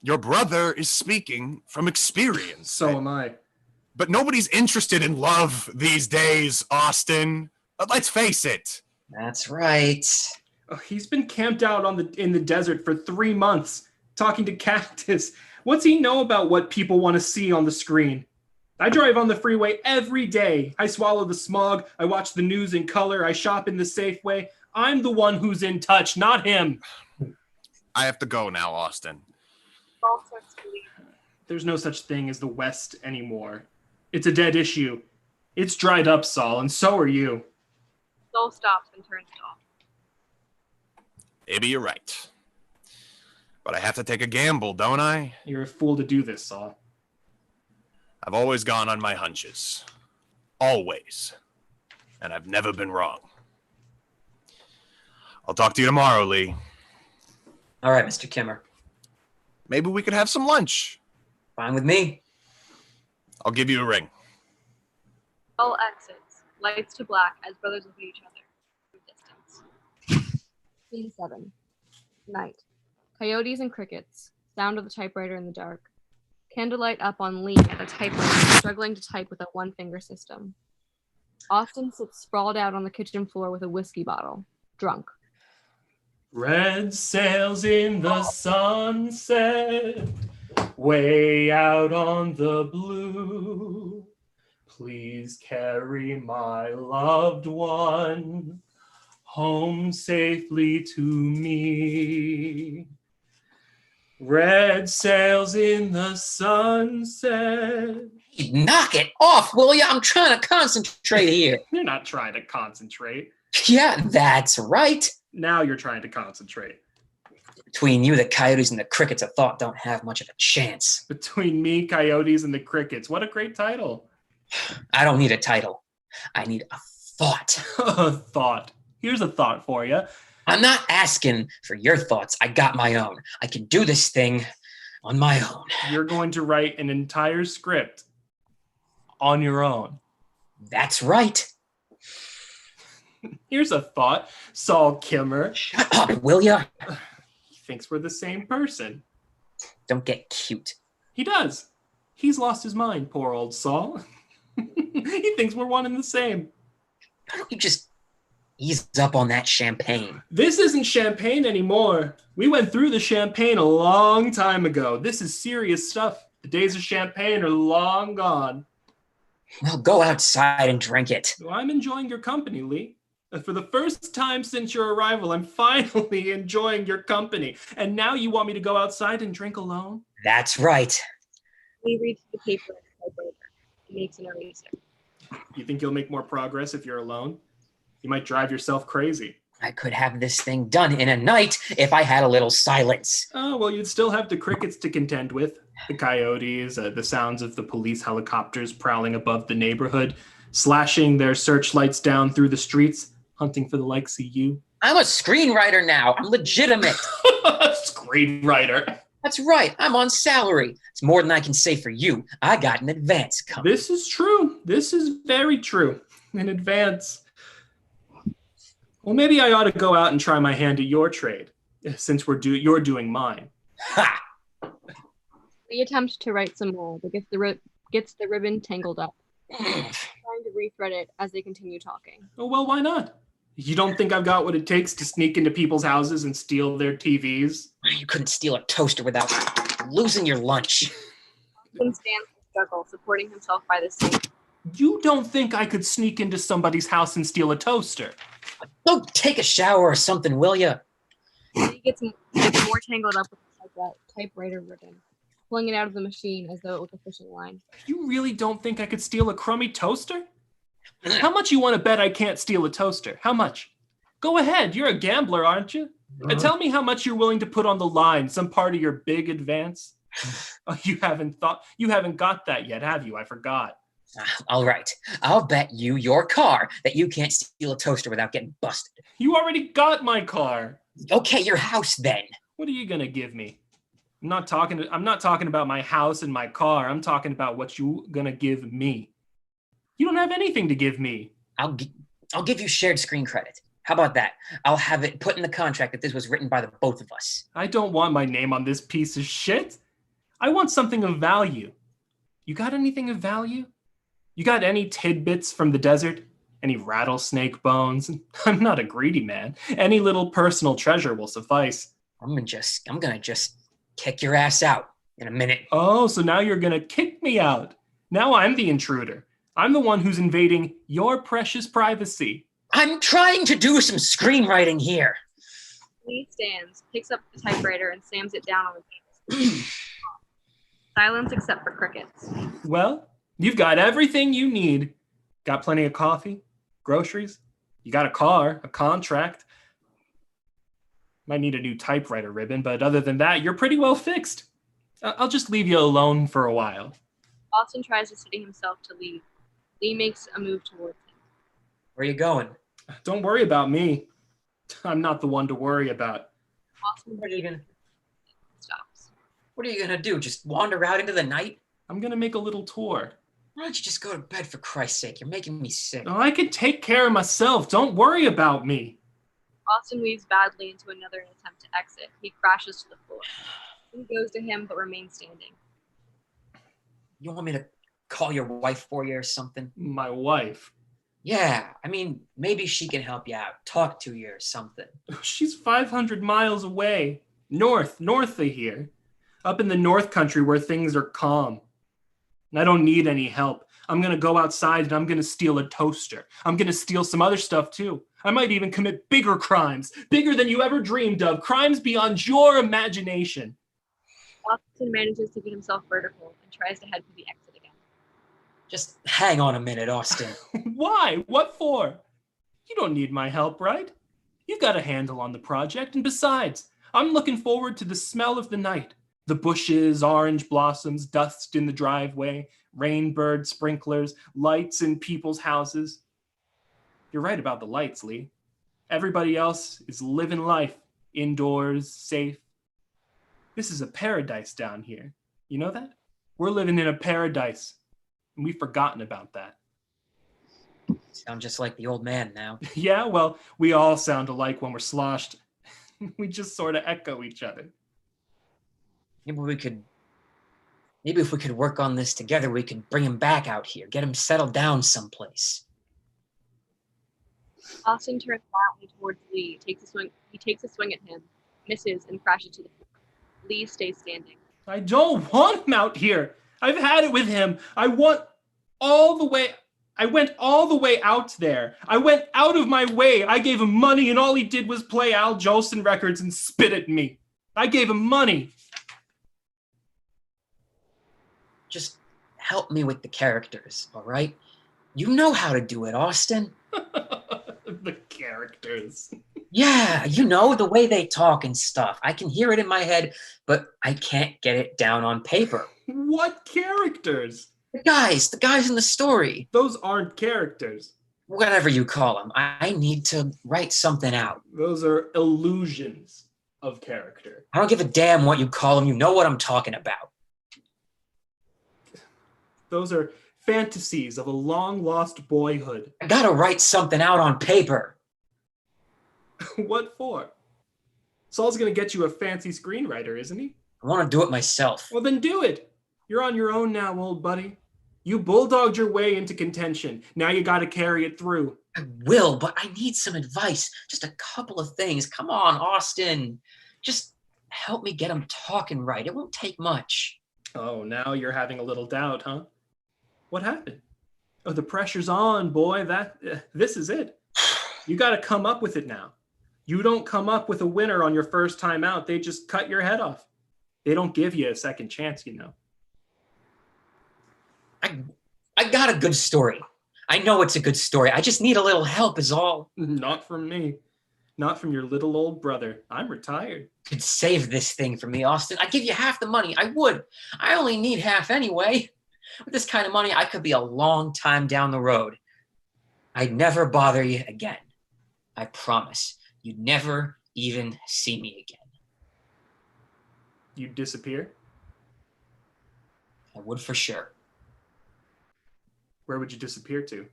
Your brother is speaking from experience. So am I. But nobody's interested in love these days, Austin. Let's face it. That's right. Oh, he's been camped out in the desert for 3 months, talking to cactus. What's he know about what people want to see on the screen? I drive on the freeway every day. I swallow the smog. I watch the news in color. I shop in the Safeway. I'm the one who's in touch, not him. I have to go now, Austin. There's no such thing as the West anymore. It's a dead issue. It's dried up, Saul, and so are you. Saul stops and turns it off. Maybe you're right. But I have to take a gamble, don't I? You're a fool to do this, Saul. I've always gone on my hunches. Always. And I've never been wrong. I'll talk to you tomorrow, Lee. All right, Mr. Kimmer. Maybe we could have some lunch. Fine with me. I'll give you a ring. Saul exits, lights to black as brothers look at each other from distance. Scene 7. Night. Coyotes and crickets. Sound of the typewriter in the dark. Candlelight up on Lee at a typewriter, struggling to type with a one-finger system. Austin sits sprawled out on the kitchen floor with a whiskey bottle, drunk. Red sails in the sunset, way out on the blue. Please carry my loved one home safely to me. Red sails in the sunset. Knock it off, will ya? I'm trying to concentrate here. You're not trying to concentrate. Yeah, that's right. Now you're trying to concentrate. Between you, the coyotes, and the crickets, I thought don't have much of a chance. Between me, coyotes, and the crickets. What a great title. I don't need a title. I need a thought. A thought. Here's a thought for you. I'm not asking for your thoughts. I got my own. I can do this thing on my own. You're going to write an entire script on your own. That's right. Here's a thought. Saul Kimmer. Shut up, will ya? He thinks we're the same person. Don't get cute. He does. He's lost his mind, poor old Saul. He thinks we're one and the same. Why don't you just ease up on that champagne? This isn't champagne anymore. We went through the champagne a long time ago. This is serious stuff. The days of champagne are long gone. Well, go outside and drink it. Well, I'm enjoying your company, Lee. For the first time since your arrival, I'm finally enjoying your company. And now you want me to go outside and drink alone? That's right. Lee reads the paper in the typewriter. He makes an eraser. You think you'll make more progress if you're alone? You might drive yourself crazy. I could have this thing done in a night if I had a little silence. Oh, well, you'd still have the crickets to contend with. The coyotes, the sounds of the police helicopters prowling above the neighborhood, slashing their searchlights down through the streets, hunting for the likes of you. I'm a screenwriter now. I'm legitimate. Screenwriter. That's right. I'm on salary. It's more than I can say for you. I got an advance coming. This is true. This is very true. In advance. Well, maybe I ought to go out and try my hand at your trade, since you're doing mine. Ha! Lee attempts to write some more, but gets the ribbon tangled up. Trying to rethread it as they continue talking. Oh, well, why not? You don't think I've got what it takes to sneak into people's houses and steal their TVs? You couldn't steal a toaster without losing your lunch. Austin stands in struggle, supporting himself by the sink. You don't think I could sneak into somebody's house and steal a toaster? Go take a shower or something, will ya? Lee gets more tangled up with the typewriter ribbon, pulling it out of the machine as though it was a fishing line. You really don't think I could steal a crummy toaster? How much you want to bet I can't steal a toaster? How much? Go ahead, you're a gambler, aren't you? And tell me how much you're willing to put on the line, some part of your big advance. Oh, you haven't got that yet, have you? I forgot. All right, I'll bet you your car that you can't steal a toaster without getting busted. You already got my car. Okay, your house then. What are you gonna give me? I'm not talking about my house and my car. I'm talking about what you gonna give me. You don't have anything to give me. I'll give you shared screen credit. How about that? I'll have it put in the contract that this was written by the both of us. I don't want my name on this piece of shit. I want something of value. You got anything of value? You got any tidbits from the desert? Any rattlesnake bones? I'm not a greedy man. Any little personal treasure will suffice. I'm gonna just kick your ass out in a minute. Oh, so now you're gonna kick me out. Now I'm the intruder. I'm the one who's invading your precious privacy. I'm trying to do some screenwriting here. Lee stands, picks up the typewriter, and slams it down on the table. Silence except for crickets. Well, you've got everything you need. Got plenty of coffee, groceries. You got a car, a contract. Might need a new typewriter ribbon, but other than that, you're pretty well fixed. I'll just leave you alone for a while. Austin tries to steady himself to leave. Lee makes a move towards him. Where are you going? Don't worry about me. I'm not the one to worry about. Austin What are you gonna stops. What are you gonna do? Just wander out into the night? I'm gonna make a little tour. Why don't you just go to bed, for Christ's sake? You're making me sick. Oh, I can take care of myself. Don't worry about me. Austin weaves badly into another attempt to exit. He crashes to the floor. He goes to him but remains standing. You want me to call your wife for you or something? My wife. Yeah, I mean, maybe she can help you out, talk to you or something. She's 500 miles away. North of here. Up in the North Country where things are calm. And I don't need any help. I'm going to go outside and I'm going to steal a toaster. I'm going to steal some other stuff too. I might even commit bigger crimes, bigger than you ever dreamed of, crimes beyond your imagination. Austin manages to get himself vertical and tries to head for the exit again. Just hang on a minute, Austin. Why? What for? You don't need my help, right? You've got a handle on the project, and besides, I'm looking forward to the smell of the night. The bushes, orange blossoms, dust in the driveway, rainbird sprinklers, lights in people's houses. You're right about the lights, Lee. Everybody else is living life, indoors, safe. This is a paradise down here. You know that? We're living in a paradise, and we've forgotten about that. Sound just like the old man now. Yeah, well, we all sound alike when we're sloshed. We just sort of echo each other. Maybe if we could work on this together, we could bring him back out here, get him settled down someplace. Austin turns violently towards Lee. He takes a swing at him, misses, and crashes to the floor. Lee stays standing. I don't want him out here. I've had it with him. I went all the way out there. I went out of my way. I gave him money, and all he did was play Al Jolson records and spit at me. I gave him money. Just help me with the characters, all right? You know how to do it, Austin. The characters. Yeah, you know, the way they talk and stuff. I can hear it in my head, but I can't get it down on paper. What characters? The guys in the story. Those aren't characters. Whatever you call them. I need to write something out. Those are illusions of character. I don't give a damn what you call them. You know what I'm talking about. Those are fantasies of a long-lost boyhood. I gotta write something out on paper. What for? Saul's gonna get you a fancy screenwriter, isn't he? I want to do it myself. Well, then do it. You're on your own now, old buddy. You bulldogged your way into contention. Now you gotta carry it through. I will, but I need some advice. Just a couple of things. Come on, Austin. Just help me get them talking right. It won't take much. Oh, now you're having a little doubt, huh? What happened? Oh, the pressure's on, boy. This is it. You got to come up with it now. You don't come up with a winner on your first time out. They just cut your head off. They don't give you a second chance, you know. I got a good story. I know it's a good story. I just need a little help is all. Not from me. Not from your little old brother. I'm retired. Could save this thing for me, Austin. I'd give you half the money. I would. I only need half anyway. With this kind of money, I could be a long time down the road. I'd never bother you again. I promise. You'd never even see me again. You'd disappear? I would for sure. Where would you disappear to?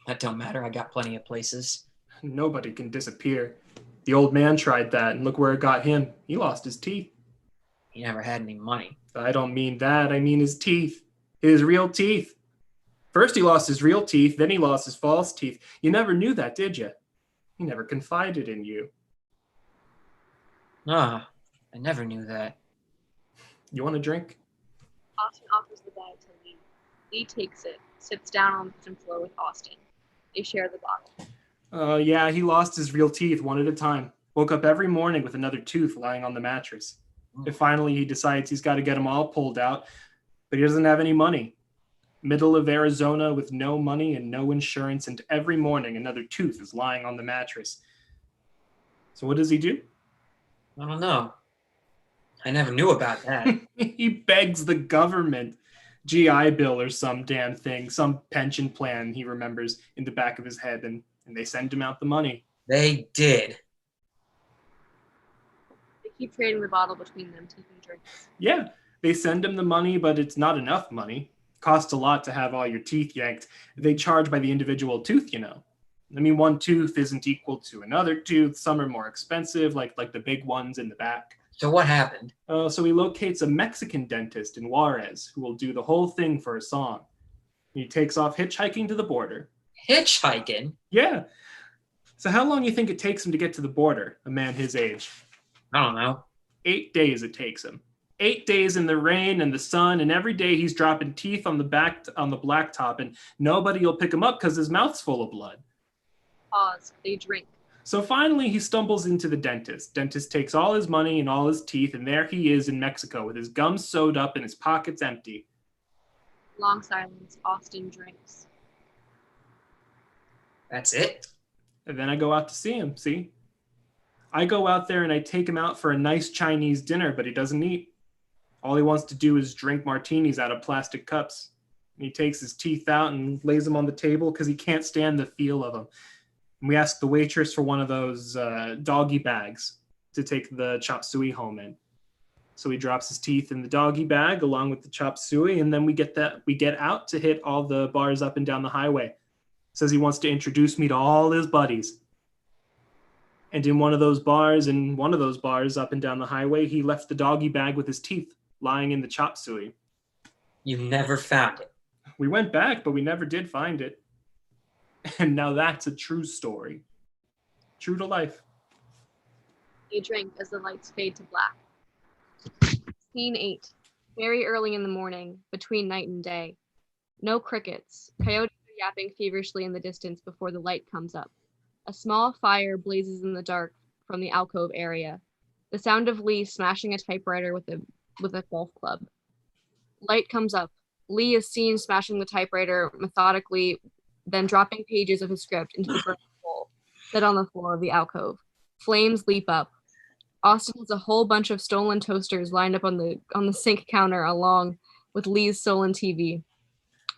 That don't matter. I got plenty of places. Nobody can disappear. The old man tried that, and look where it got him. He lost his teeth. He never had any money. I don't mean that. I mean his teeth. His real teeth. First he lost his real teeth, then he lost his false teeth. You never knew that, did you? He never confided in you. Ah, I never knew that. You want a drink? Austin offers the bag to Lee. Lee takes it, sits down on the kitchen floor with Austin. They share the bottle. Yeah, he lost his real teeth one at a time. Woke up every morning with another tooth lying on the mattress. And finally he decides he's got to get them all pulled out, but he doesn't have any money. Middle of Arizona with no money and no insurance, and every morning another tooth is lying on the mattress. So what does he do? I don't know. I never knew about that. He begs the government. GI Bill or some damn thing, some pension plan he remembers in the back of his head, and they send him out the money. They did. They keep trading the bottle between them, taking drinks. Yeah, they send him the money, but it's not enough money. Costs a lot to have all your teeth yanked. They charge by the individual tooth, you know. I mean, one tooth isn't equal to another tooth. Some are more expensive, like the big ones in the back. So what happened? So he locates a Mexican dentist in Juarez who will do the whole thing for a song. He takes off hitchhiking to the border. Hitchhiking? Yeah. So how long do you think it takes him to get to the border, a man his age? I don't know. 8 days it takes him. 8 days in the rain and the sun, and every day he's dropping teeth on the blacktop, and nobody will pick him up because his mouth's full of blood. Pause. They drink. So finally he stumbles into the dentist. Dentist takes all his money and all his teeth, and there he is in Mexico with his gums sewed up and his pockets empty. Long silence. Austin drinks. That's it? And then I go out to see him, see? I go out there and I take him out for a nice Chinese dinner, but he doesn't eat. All he wants to do is drink martinis out of plastic cups. And he takes his teeth out and lays them on the table because he can't stand the feel of them. And we ask the waitress for one of those doggy bags to take the chop suey home in. So he drops his teeth in the doggy bag along with the chop suey, and then we get out to hit all the bars up and down the highway. Says he wants to introduce me to all his buddies. And in one of those bars up and down the highway, he left the doggy bag with his teeth lying in the chop suey. You never found it. We went back, but we never did find it. And now that's a true story. True to life. They drink as the lights fade to black. Scene 8. Very early in the morning, between night and day. No crickets. Coyotes are yapping feverishly in the distance before the light comes up. A small fire blazes in the dark from the alcove area. The sound of Lee smashing a typewriter with a golf club. Light comes up. Lee is seen smashing the typewriter methodically, then dropping pages of his script into the burning coal set on the floor of the alcove. Flames leap up. Austin has a whole bunch of stolen toasters lined up on the sink counter along with Lee's stolen TV.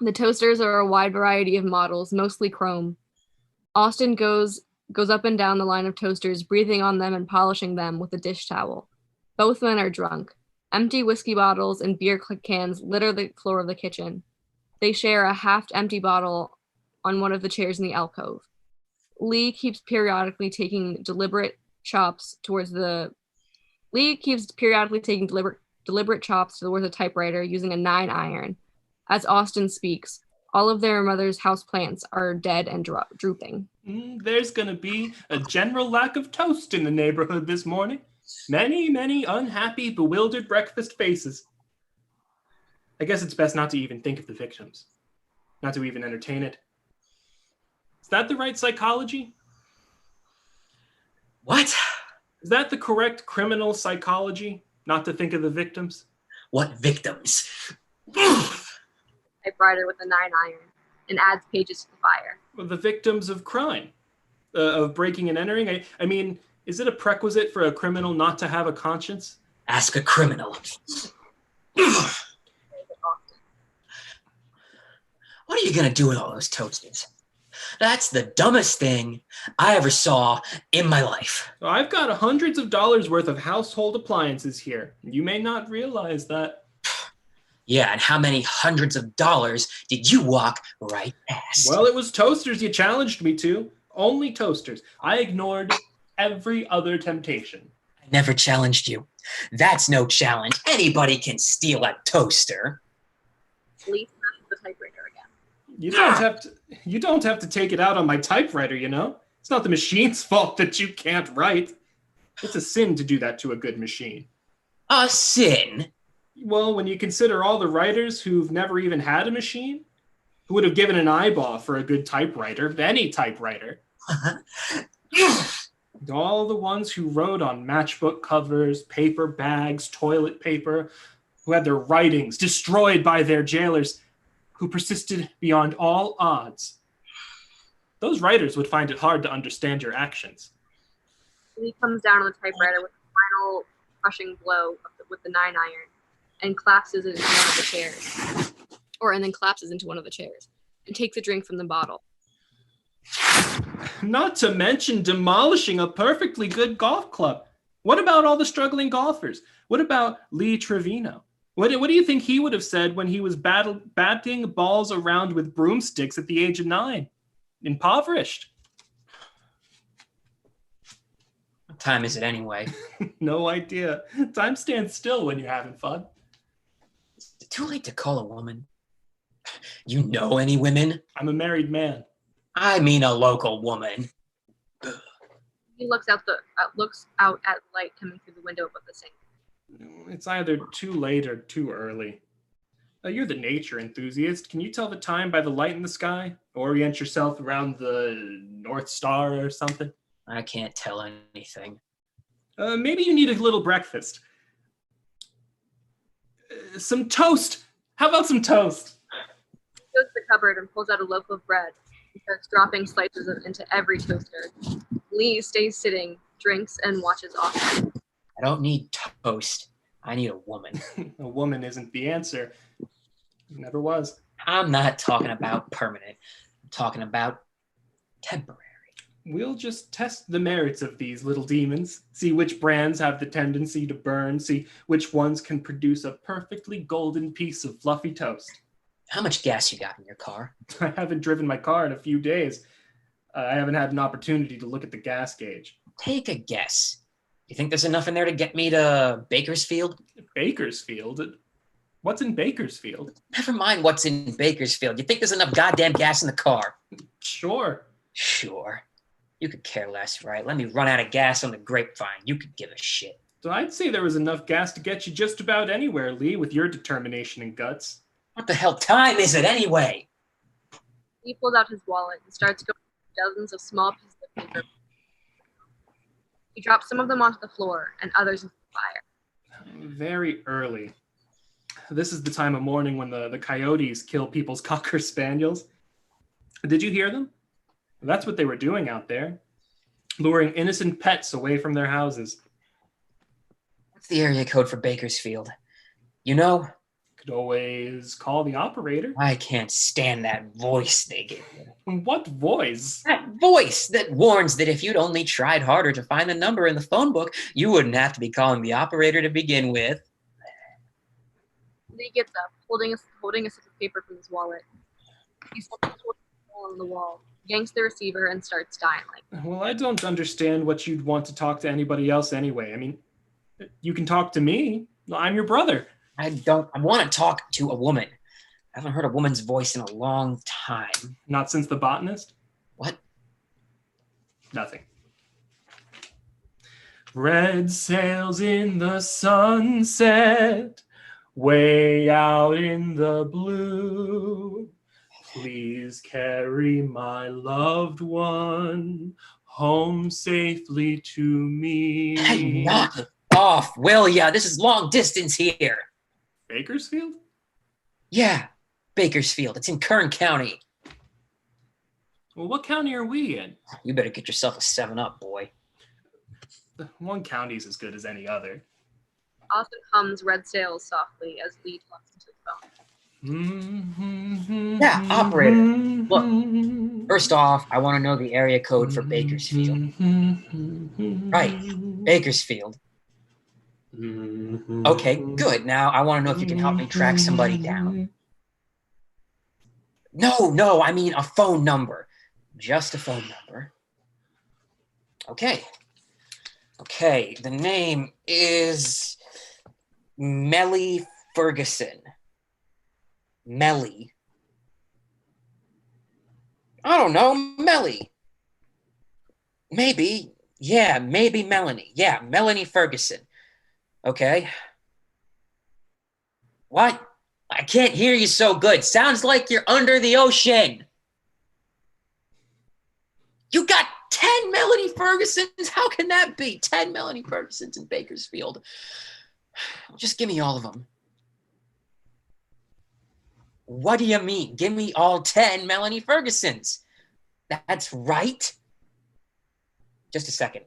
The toasters are a wide variety of models, mostly chrome. Austin goes up and down the line of toasters, breathing on them and polishing them with a dish towel. Both men are drunk. Empty whiskey bottles and beer cans litter the floor of the kitchen. They share a half-empty bottle on one of the chairs in the alcove. Lee keeps periodically taking deliberate chops towards the typewriter using a 9-iron. As Austin speaks, all of their mother's houseplants are dead and drooping. There's going to be a general lack of toast in the neighborhood this morning. Many, many unhappy, bewildered breakfast faces. I guess it's best not to even think of the victims. Not to even entertain it. Is that the right psychology? What? Is that the correct criminal psychology? Not to think of the victims? What victims? Typewriter with a 9-iron and adds pages to the fire. Well, the victims of crime, of breaking and entering. I mean, is it a prerequisite for a criminal not to have a conscience? Ask a criminal. What are you going to do with all those toasters? That's the dumbest thing I ever saw in my life. I've got hundreds of dollars worth of household appliances here. You may not realize that. Yeah, and how many hundreds of dollars did you walk right past? Well, it was toasters you challenged me to. Only toasters. I ignored every other temptation. I never challenged you. That's no challenge. Anybody can steal a toaster. Lee smashes the typewriter again. You don't have to take it out on my typewriter, you know? It's not the machine's fault that you can't write. It's a sin to do that to a good machine. A sin? Well, when you consider all the writers who've never even had a machine, who would have given an eyeball for a good typewriter, any typewriter. All the ones who wrote on matchbook covers, paper bags, toilet paper, who had their writings destroyed by their jailers, who persisted beyond all odds. Those writers would find it hard to understand your actions. He comes down on the typewriter with a final crushing blow with the 9-iron and collapses into one of the chairs. And then collapses into one of the chairs and takes a drink from the bottle. Not to mention demolishing a perfectly good golf club. What about all the struggling golfers? What about Lee Trevino? What do you think he would have said when he was batting balls around with broomsticks at the age of 9? Impoverished. What time is it anyway? No idea. Time stands still when you're having fun. Is it too late to call a woman? You know any women? I'm a married man. I mean a local woman. He looks out at light coming through the window above the sink. It's either too late or too early. You're the nature enthusiast. Can you tell the time by the light in the sky? Orient yourself around the North Star or something? I can't tell anything. Maybe you need a little breakfast. Some toast. How about some toast? He goes to the cupboard and pulls out a loaf of bread and starts dropping slices into every toaster. Lee stays sitting, drinks, and watches Austin. I don't need toast. I need a woman. A woman isn't the answer. Never was. I'm not talking about permanent. I'm talking about temporary. We'll just test the merits of these little demons, see which brands have the tendency to burn, see which ones can produce a perfectly golden piece of fluffy toast. How much gas you got in your car? I haven't driven my car in a few days. I haven't had an opportunity to look at the gas gauge. Take a guess. You think there's enough in there to get me to Bakersfield? Bakersfield? What's in Bakersfield? Never mind what's in Bakersfield. You think there's enough goddamn gas in the car? Sure. Sure. You could care less, right? Let me run out of gas on the grapevine. You could give a shit. So I'd say there was enough gas to get you just about anywhere, Lee, with your determination and guts. What the hell time is it anyway? He pulls out his wallet and starts going through dozens of small pieces of paper. He drops some of them onto the floor and others into the fire. Very early. This is the time of morning when the coyotes kill people's cocker spaniels. Did you hear them? That's what they were doing out there, luring innocent pets away from their houses. What's the area code for Bakersfield? You know? Could always call the operator. I can't stand that voice they give you. What voice? That voice that warns that if you'd only tried harder to find the number in the phone book, you wouldn't have to be calling the operator to begin with. Lee gets up, holding a slip of paper from his wallet. He steps towards the hole in the wall, yanks the receiver, and starts dialing. Well, I don't understand what you'd want to talk to anybody else anyway. I mean, you can talk to me. I'm your brother. I want to talk to a woman. I haven't heard a woman's voice in a long time. Not since the botanist? What? Nothing. Red sails in the sunset, way out in the blue. Please carry my loved one home safely to me. Hey, knock it off, will ya? This is long distance here. Bakersfield? Yeah, Bakersfield. It's in Kern County. Well, what county are we in? You better get yourself a 7-Up, boy. One county's as good as any other. Austin hums Red Sails softly as Lee talks into the phone. Yeah, operator. Look, first off, I want to know the area code for Bakersfield. Right, Bakersfield. Okay, good. Now I want to know if you can help me track somebody down. No, I mean a phone number. Just a phone number. Okay. Okay, the name is Melly Ferguson. Melly. I don't know, Melly. Maybe. Yeah, maybe Melanie. Yeah, Melanie Ferguson. Okay. What? I can't hear you so good. Sounds like you're under the ocean. You got 10 Melanie Fergusons? How can that be? 10 Melanie Fergusons in Bakersfield. Just give me all of them. What do you mean? Give me all 10 Melanie Fergusons. That's right. Just a second.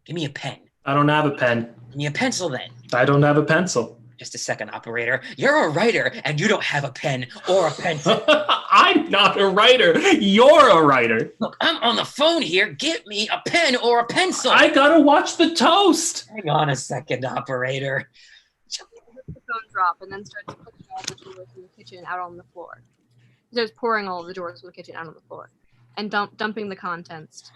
Give me a pen. I don't have a pen. Give me a pencil then. I don't have a pencil. Just a second, operator. You're a writer and you don't have a pen or a pencil. I'm not a writer. You're a writer. Look, I'm on the phone here. Get me a pen or a pencil. I gotta watch the toast. Hang on a second, operator. The phone drop and then starts pushing all the doors in the kitchen out on the floor. He starts pouring all of the doors from the kitchen out on the floor and dumping the contents.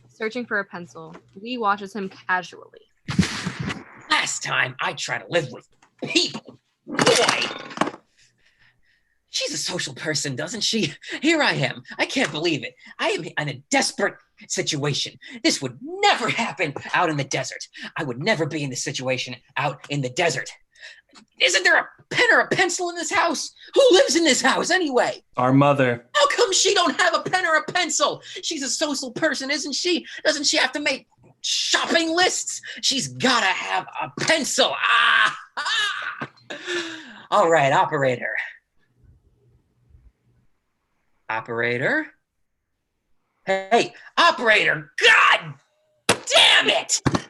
Searching for a pencil, Lee watches him casually. Last time I tried to live with people, boy. She's a social person, doesn't she? Here I am. I can't believe it. I am in a desperate situation. This would never happen out in the desert. I would never be in this situation out in the desert. Isn't there a pen or a pencil in this house? Who lives in this house anyway? Our mother. How come she don't have a pen or a pencil? She's a social person, isn't she? Doesn't she have to make shopping lists? She's gotta have a pencil. All right, operator. Operator? Hey, operator! God damn it! Off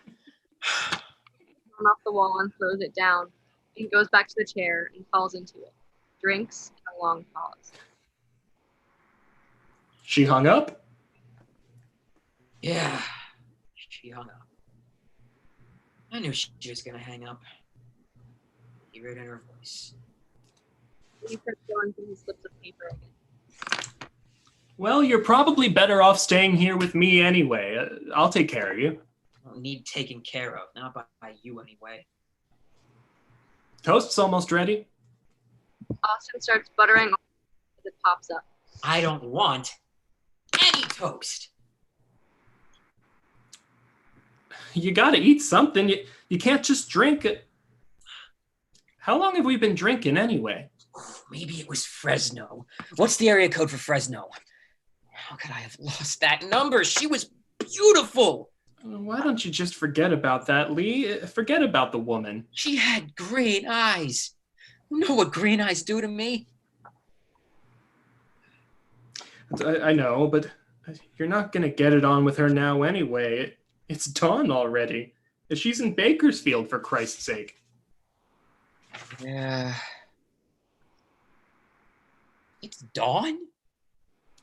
the wall and throws it down. He goes back to the chair and falls into it. Drinks and a long pause. She hung up? Yeah, she hung up. I knew she was gonna hang up. You heard it in her voice. He starts going through his slips of paper again. Well, you're probably better off staying here with me anyway. I'll take care of you. I don't need taken care of, not by you anyway. Toast's almost ready. Austin starts buttering as it pops up. I don't want any toast. You gotta eat something. You can't just drink it. How long have we been drinking anyway? Maybe it was Fresno. What's the area code for Fresno? How could I have lost that number? She was beautiful. Why don't you just forget about that, Lee? Forget about the woman. She had green eyes. You know what green eyes do to me? I know, but you're not gonna get it on with her now anyway. It's done already. She's in Bakersfield, for Christ's sake. Yeah. It's dawn?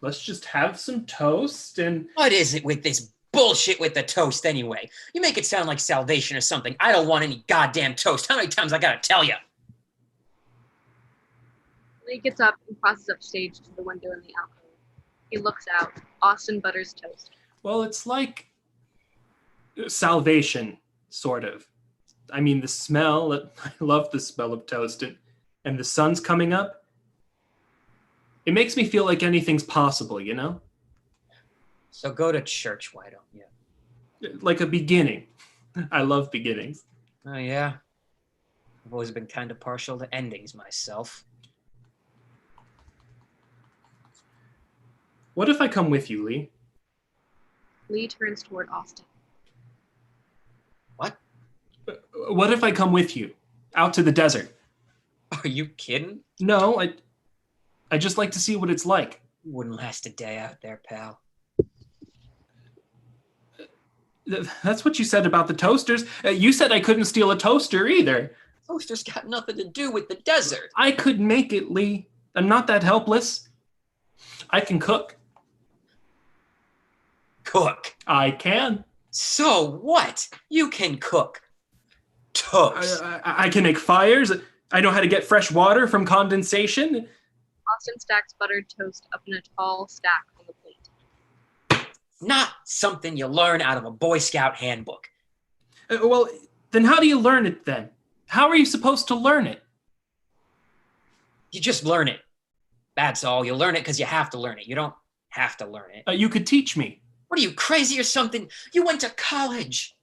Let's just have some toast and... What is it with this bullshit with the toast anyway? You make it sound like salvation or something. I don't want any goddamn toast. How many times I gotta tell you? Lee gets up and crosses upstage to the window in the alcove. He looks out. Austin butters toast. Well, it's like salvation, sort of. I mean, the smell, I love the smell of toast, and the sun's coming up. It makes me feel like anything's possible, you know? So go to church, why don't you? Like a beginning. I love beginnings. Oh, yeah? I've always been kind of partial to endings myself. What if I come with you, Lee? Lee turns toward Austin. What? What if I come with you? Out to the desert? Are you kidding? No, I just like to see what it's like. You wouldn't last a day out there, pal. That's what you said about the toasters. You said I couldn't steal a toaster either. Toaster's got nothing to do with the desert. I could make it, Lee. I'm not that helpless. I can cook. Cook. I can. So what? You can cook. Toast. I can make fires. I know how to get fresh water from condensation. Austin stacks buttered toast up in a tall stack on the plate. not something you learn out of a Boy Scout handbook. Well, then how do you learn it then? How are you supposed to learn it? You just learn it. That's all. You learn it because you have to learn it. You don't have to learn it. You could teach me. What are you, crazy or something? You went to college.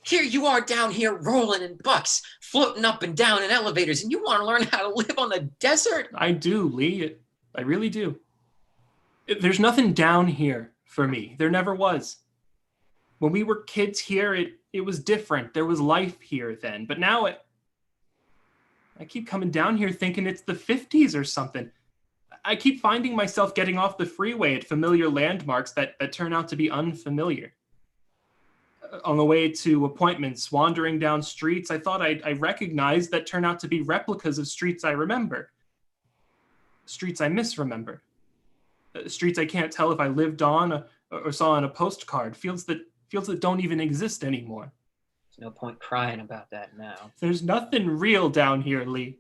Here you are down here rolling in bucks, floating up and down in elevators, and you want to learn how to live on the desert? I do, Lee. I really do. There's nothing down here for me. There never was. When we were kids here, it was different. There was life here then. But now I keep coming down here thinking it's the 50s or something. I keep finding myself getting off the freeway at familiar landmarks that turn out to be unfamiliar. On the way to appointments, wandering down streets I thought I recognized that turn out to be replicas of streets I remember. Streets I misremember. Streets I can't tell if I lived on or saw on a postcard. Fields that don't even exist anymore. There's no point crying about that now. There's nothing real down here, Lee.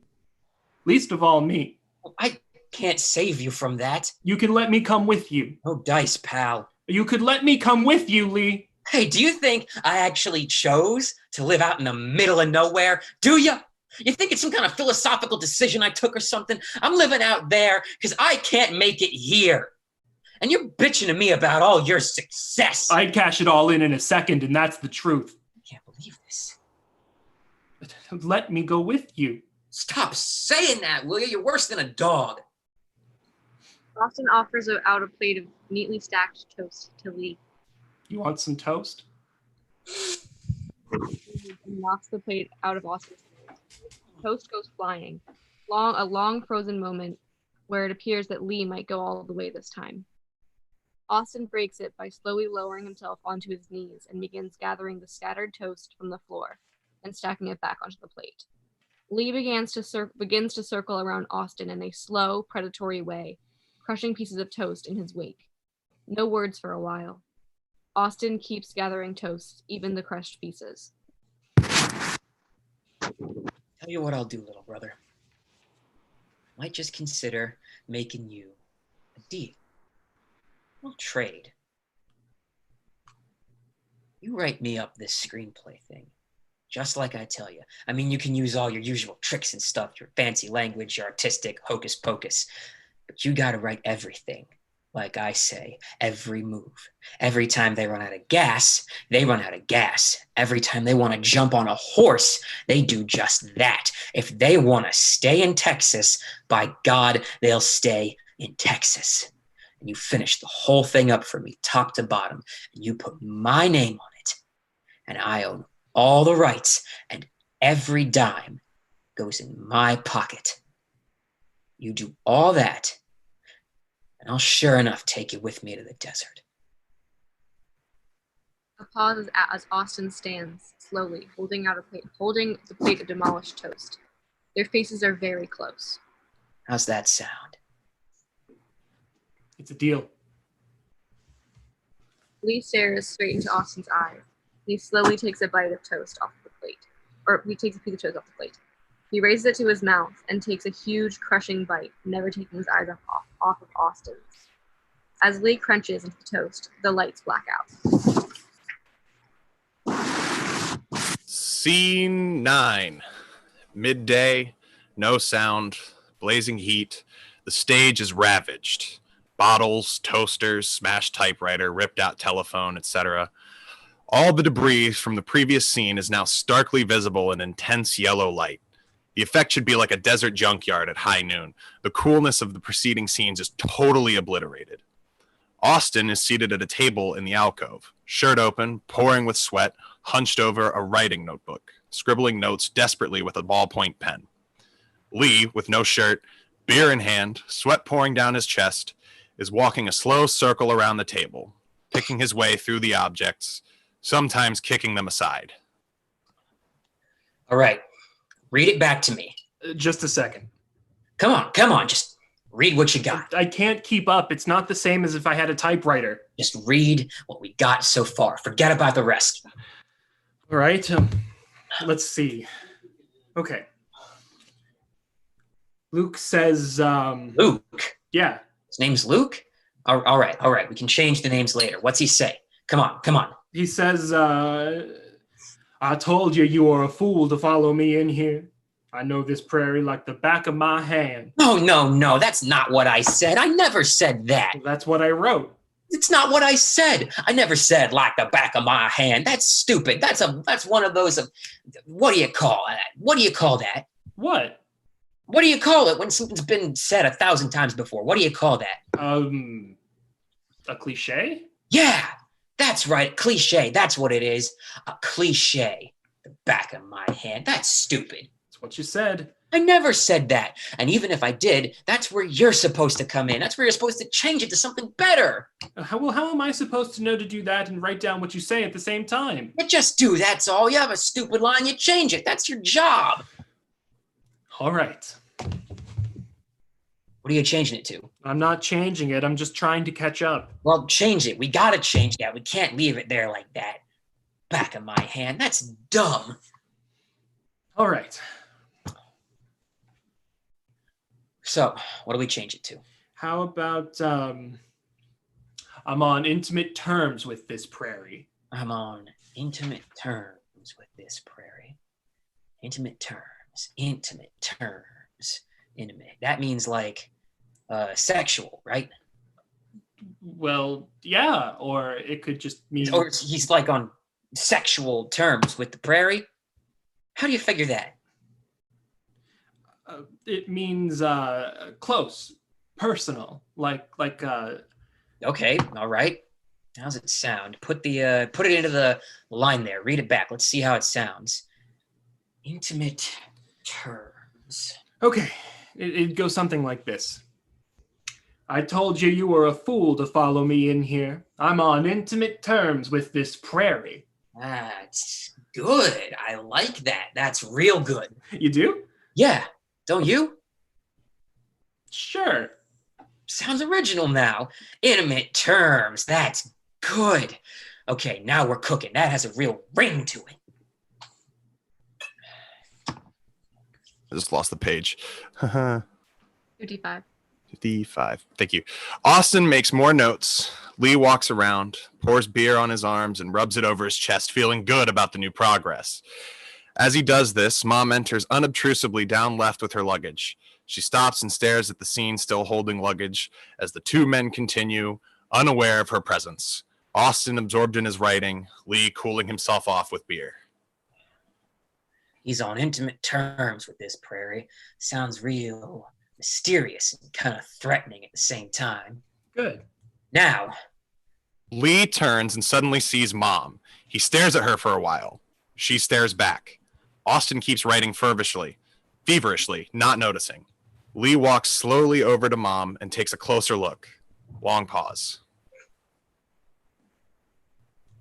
Least of all me. I can't save you from that. You can let me come with you. No dice, pal. You could let me come with you, Lee. Hey, do you think I actually chose to live out in the middle of nowhere? Do you? You think it's some kind of philosophical decision I took or something? I'm living out there because I can't make it here. And you're bitching to me about all your success. I'd cash it all in a second, and that's the truth. I can't believe this. Let me go with you. Stop saying that, will you? You're worse than a dog. Austin offers out a plate of neatly stacked toast to Lee. You want some toast? He knocks the plate out of Austin's hand. Toast goes flying. A long frozen moment where it appears that Lee might go all the way this time. Austin breaks it by slowly lowering himself onto his knees and begins gathering the scattered toast from the floor and stacking it back onto the plate. Lee begins to circle around Austin in a slow, predatory way, crushing pieces of toast in his wake. No words for a while. Austin keeps gathering toast, even the crushed pieces. Tell you what I'll do, little brother. Might just consider making you a deal. We'll trade. You write me up this screenplay thing, just like I tell you. I mean, you can use all your usual tricks and stuff, your fancy language, your artistic hocus pocus, but you gotta write everything. Like I say, every move. Every time they run out of gas, they run out of gas. Every time they want to jump on a horse, they do just that. If they want to stay in Texas, by God, they'll stay in Texas. And you finish the whole thing up for me, top to bottom, and you put my name on it. And I own all the rights, and every dime goes in my pocket. You do all that, and I'll sure enough take you with me to the desert. A pause as Austin stands, slowly, holding the plate of demolished toast. Their faces are very close. How's that sound? It's a deal. Lee stares straight into Austin's eyes. He slowly takes a bite of toast off the plate. Or he takes a piece of toast off the plate. He raises it to his mouth and takes a huge, crushing bite, never taking his eyes off of Austin's. As Lee crunches into the toast, the lights black out. Scene 9. Midday, no sound, blazing heat. The stage is ravaged. Bottles, toasters, smashed typewriter, ripped out telephone, etc. All the debris from the previous scene is now starkly visible in intense yellow light. The effect should be like a desert junkyard at high noon. The coolness of the preceding scenes is totally obliterated. Austin is seated at a table in the alcove, shirt open, pouring with sweat, hunched over a writing notebook, scribbling notes desperately with a ballpoint pen. Lee, with no shirt, beer in hand, sweat pouring down his chest, is walking a slow circle around the table, picking his way through the objects, sometimes kicking them aside. All right, read it back to me. Just a second. Come on, just read what you got. I can't keep up. It's not the same as if I had a typewriter. Just read what we got so far. Forget about the rest. All right, let's see. Okay. Luke says, Luke? Yeah. His name's Luke? All right. We can change the names later. What's he say? Come on, come on. He says, I told you were a fool to follow me in here. I know this prairie like the back of my hand. No, no, no, that's not what I said. I never said that. That's what I wrote. It's not what I said. I never said like the back of my hand. That's stupid. That's one of those, what do you call that? What do you call that? What? What do you call it when something's been said 1,000 times before? What do you call that? A cliche? Yeah, that's right. Cliche. That's what it is. A cliche. The back of my hand. That's stupid. That's what you said. I never said that. And even if I did, that's where you're supposed to come in. That's where you're supposed to change it to something better. How am I supposed to know to do that and write down what you say at the same time? You just do, that's all. You have a stupid line, you change it. That's your job. All right. What are you changing it to? I'm not changing it. I'm just trying to catch up. Well, change it. We gotta change that. We can't leave it there like that. Back of my hand. That's dumb. All right. So, what do we change it to? How about I'm on intimate terms with this prairie. I'm on intimate terms with this prairie. Intimate terms. Intimate terms. Intimate. That means like sexual, right? Well, yeah, or it could just mean... Or he's like on sexual terms with the prairie. How do you figure that? It means close, personal, like. Okay, all right. How's it sound? Put it into the line there. Read it back. Let's see how it sounds. Intimate terms. Okay, it goes something like this. I told you were a fool to follow me in here. I'm on intimate terms with this prairie. That's good. I like that. That's real good. You do? Yeah. Don't you? Sure. Sounds original now. Intimate terms. That's good. Okay, now we're cooking. That has a real ring to it. I just lost the page. 55. 55. Thank you. Austin makes more notes. Lee walks around, pours beer on his arms, and rubs it over his chest, feeling good about the new progress. As he does this, Mom enters unobtrusively down left with her luggage. She stops and stares at the scene, still holding luggage, as the two men continue, unaware of her presence. Austin absorbed in his writing, Lee cooling himself off with beer. He's on intimate terms with this prairie. Sounds real mysterious and kind of threatening at the same time. Good. Now, Lee turns and suddenly sees Mom. He stares at her for a while. She stares back. Austin keeps writing feverishly, not noticing. Lee walks slowly over to Mom and takes a closer look. Long pause.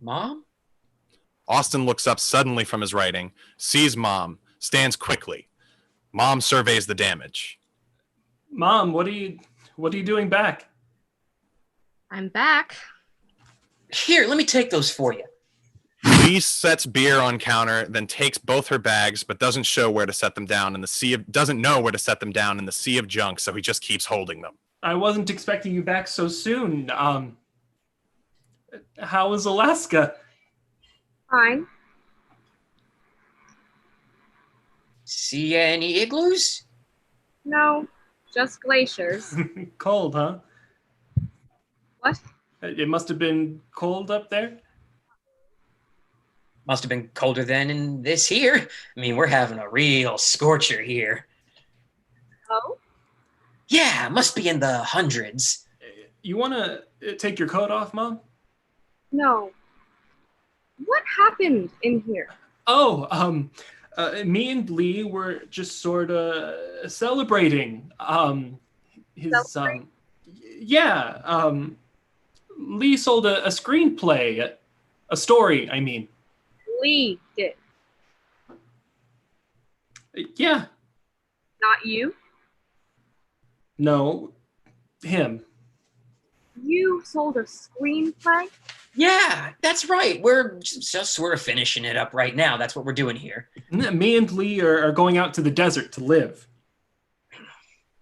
Mom? Austin looks up suddenly from his writing, sees Mom, stands quickly. Mom surveys the damage. Mom, what are you doing back? I'm back. Here, let me take those for you. Lee sets beer on counter, then takes both her bags, but doesn't know where to set them down in the sea of junk, so he just keeps holding them. I wasn't expecting you back so soon. How was Alaska? Fine. See any igloos? No, just glaciers. Cold, huh? What? It must have been cold up there. Must have been colder than in this here. I mean, we're having a real scorcher here. Oh? Yeah, must be in the hundreds. You want to take your coat off, Mom? No. What happened in here? Oh, me and Lee were just sort of celebrating. Celebrate? Yeah. Lee sold a screenplay, a story, I mean. Lee did. Yeah. Not you? No, him. You sold a screenplay? Yeah, that's right. We're just sort of finishing it up right now. That's what we're doing here. Me and Lee are going out to the desert to live.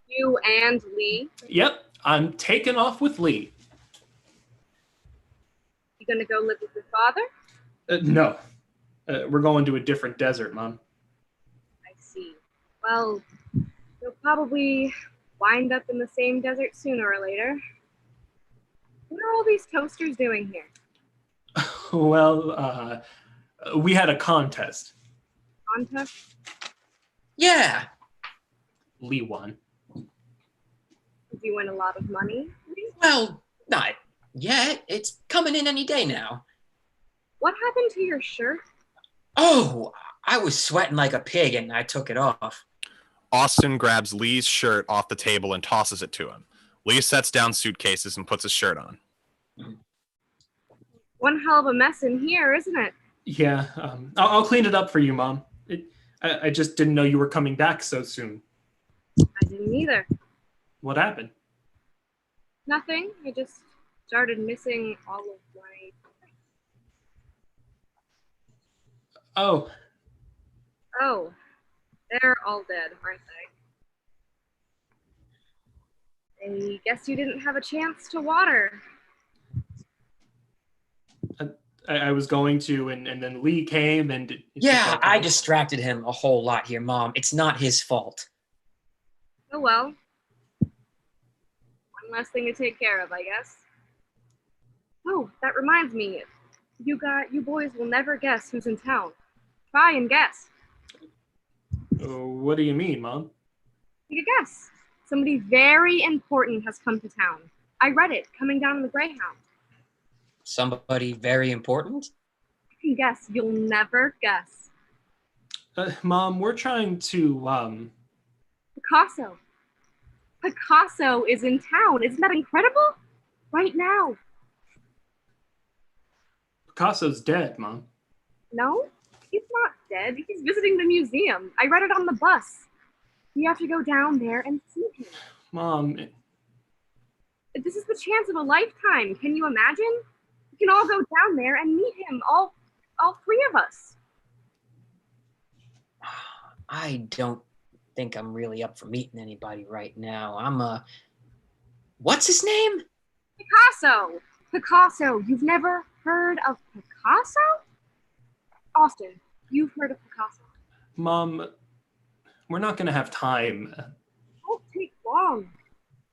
You and Lee? Yep, I'm taking off with Lee. You gonna go live with your father? No. We're going to a different desert, Mom. I see. Well, you'll probably wind up in the same desert sooner or later. What are all these toasters doing here? Well, we had a contest. Contest? Yeah. Lee won. Did you win a lot of money? Well, not yet. It's coming in any day now. What happened to your shirt? Oh, I was sweating like a pig and I took it off. Austin grabs Lee's shirt off the table and tosses it to him. Lee sets down suitcases and puts his shirt on. One hell of a mess in here, isn't it? Yeah, I'll clean it up for you, Mom. I just didn't know you were coming back so soon. I didn't either. What happened? Nothing. I just started missing all of my... Oh, Oh, they're all dead, aren't they? I guess you didn't have a chance to water. I was going to, and then Lee came and... Yeah, I distracted him a whole lot here, Mom. It's not his fault. Oh well. One less thing to take care of, I guess. Oh, that reminds me. You boys will never guess who's in town. Try and guess. What do you mean, Mom? Take a guess. Somebody very important has come to town. I read it coming down on the Greyhound. Somebody very important? You can guess. You'll never guess. Mom, we're trying to, Picasso. Picasso is in town. Isn't that incredible? Right now. Picasso's dead, Mom. No, he's not dead. He's visiting the museum. I read it on the bus. You have to go down there and see him. Mom... This is the chance of a lifetime. Can you imagine? We can all go down there and meet him, all three of us. I don't think I'm really up for meeting anybody right now. What's his name? Picasso. Picasso. You've never heard of Picasso? Austin, you've heard of Picasso. Mom, we're not going to have time. It won't take long.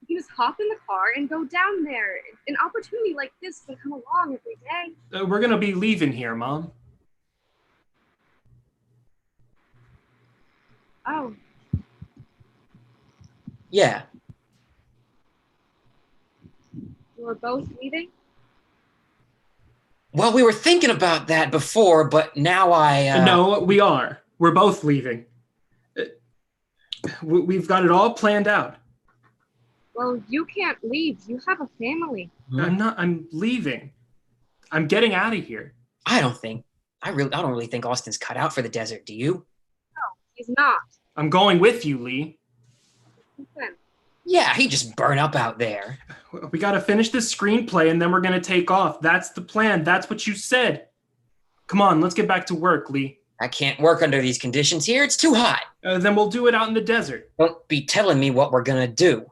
You can just hop in the car and go down there. An opportunity like this can come along every day. We're going to be leaving here, Mom. Oh. Yeah. We're both leaving? Well, we were thinking about that before, but now No, we are. We're both leaving. We've got it all planned out. Well, you can't leave. You have a family. I'm leaving. I'm getting out of here. I don't really think Austin's cut out for the desert, do you? No, he's not. I'm going with you, Lee. Listen. Yeah, he just burned up out there. We got to finish this screenplay and then we're going to take off. That's the plan. That's what you said. Come on, let's get back to work, Lee. I can't work under these conditions here. It's too hot. Then we'll do it out in the desert. Don't be telling me what we're going to do.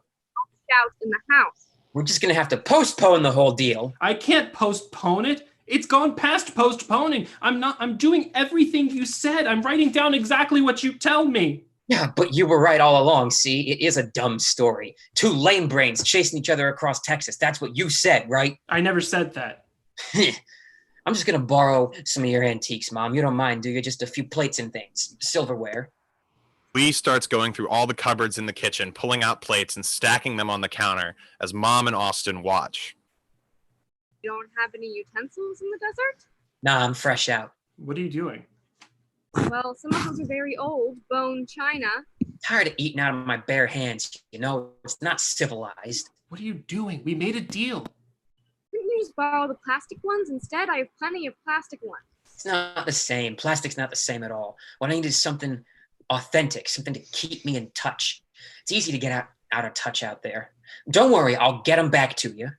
Out in the house. We're just going to have to postpone the whole deal. I can't postpone it. It's gone past postponing. I'm doing everything you said. I'm writing down exactly what you tell me. Yeah, but you were right all along, see? It is a dumb story. Two lame brains chasing each other across Texas. That's what you said, right? I never said that. I'm just going to borrow some of your antiques, Mom. You don't mind, do you? Just a few plates and things. Silverware. Lee starts going through all the cupboards in the kitchen, pulling out plates and stacking them on the counter as Mom and Austin watch. You don't have any utensils in the desert? Nah, I'm fresh out. What are you doing? Well, some of those are very old, bone china. Tired of eating out of my bare hands. You know, it's not civilized. What are you doing? We made a deal. Couldn't you just borrow the plastic ones instead? I have plenty of plastic ones. It's not the same. Plastic's not the same at all. What I need is something authentic, something to keep me in touch. It's easy to get out of touch out there. Don't worry, I'll get them back to you.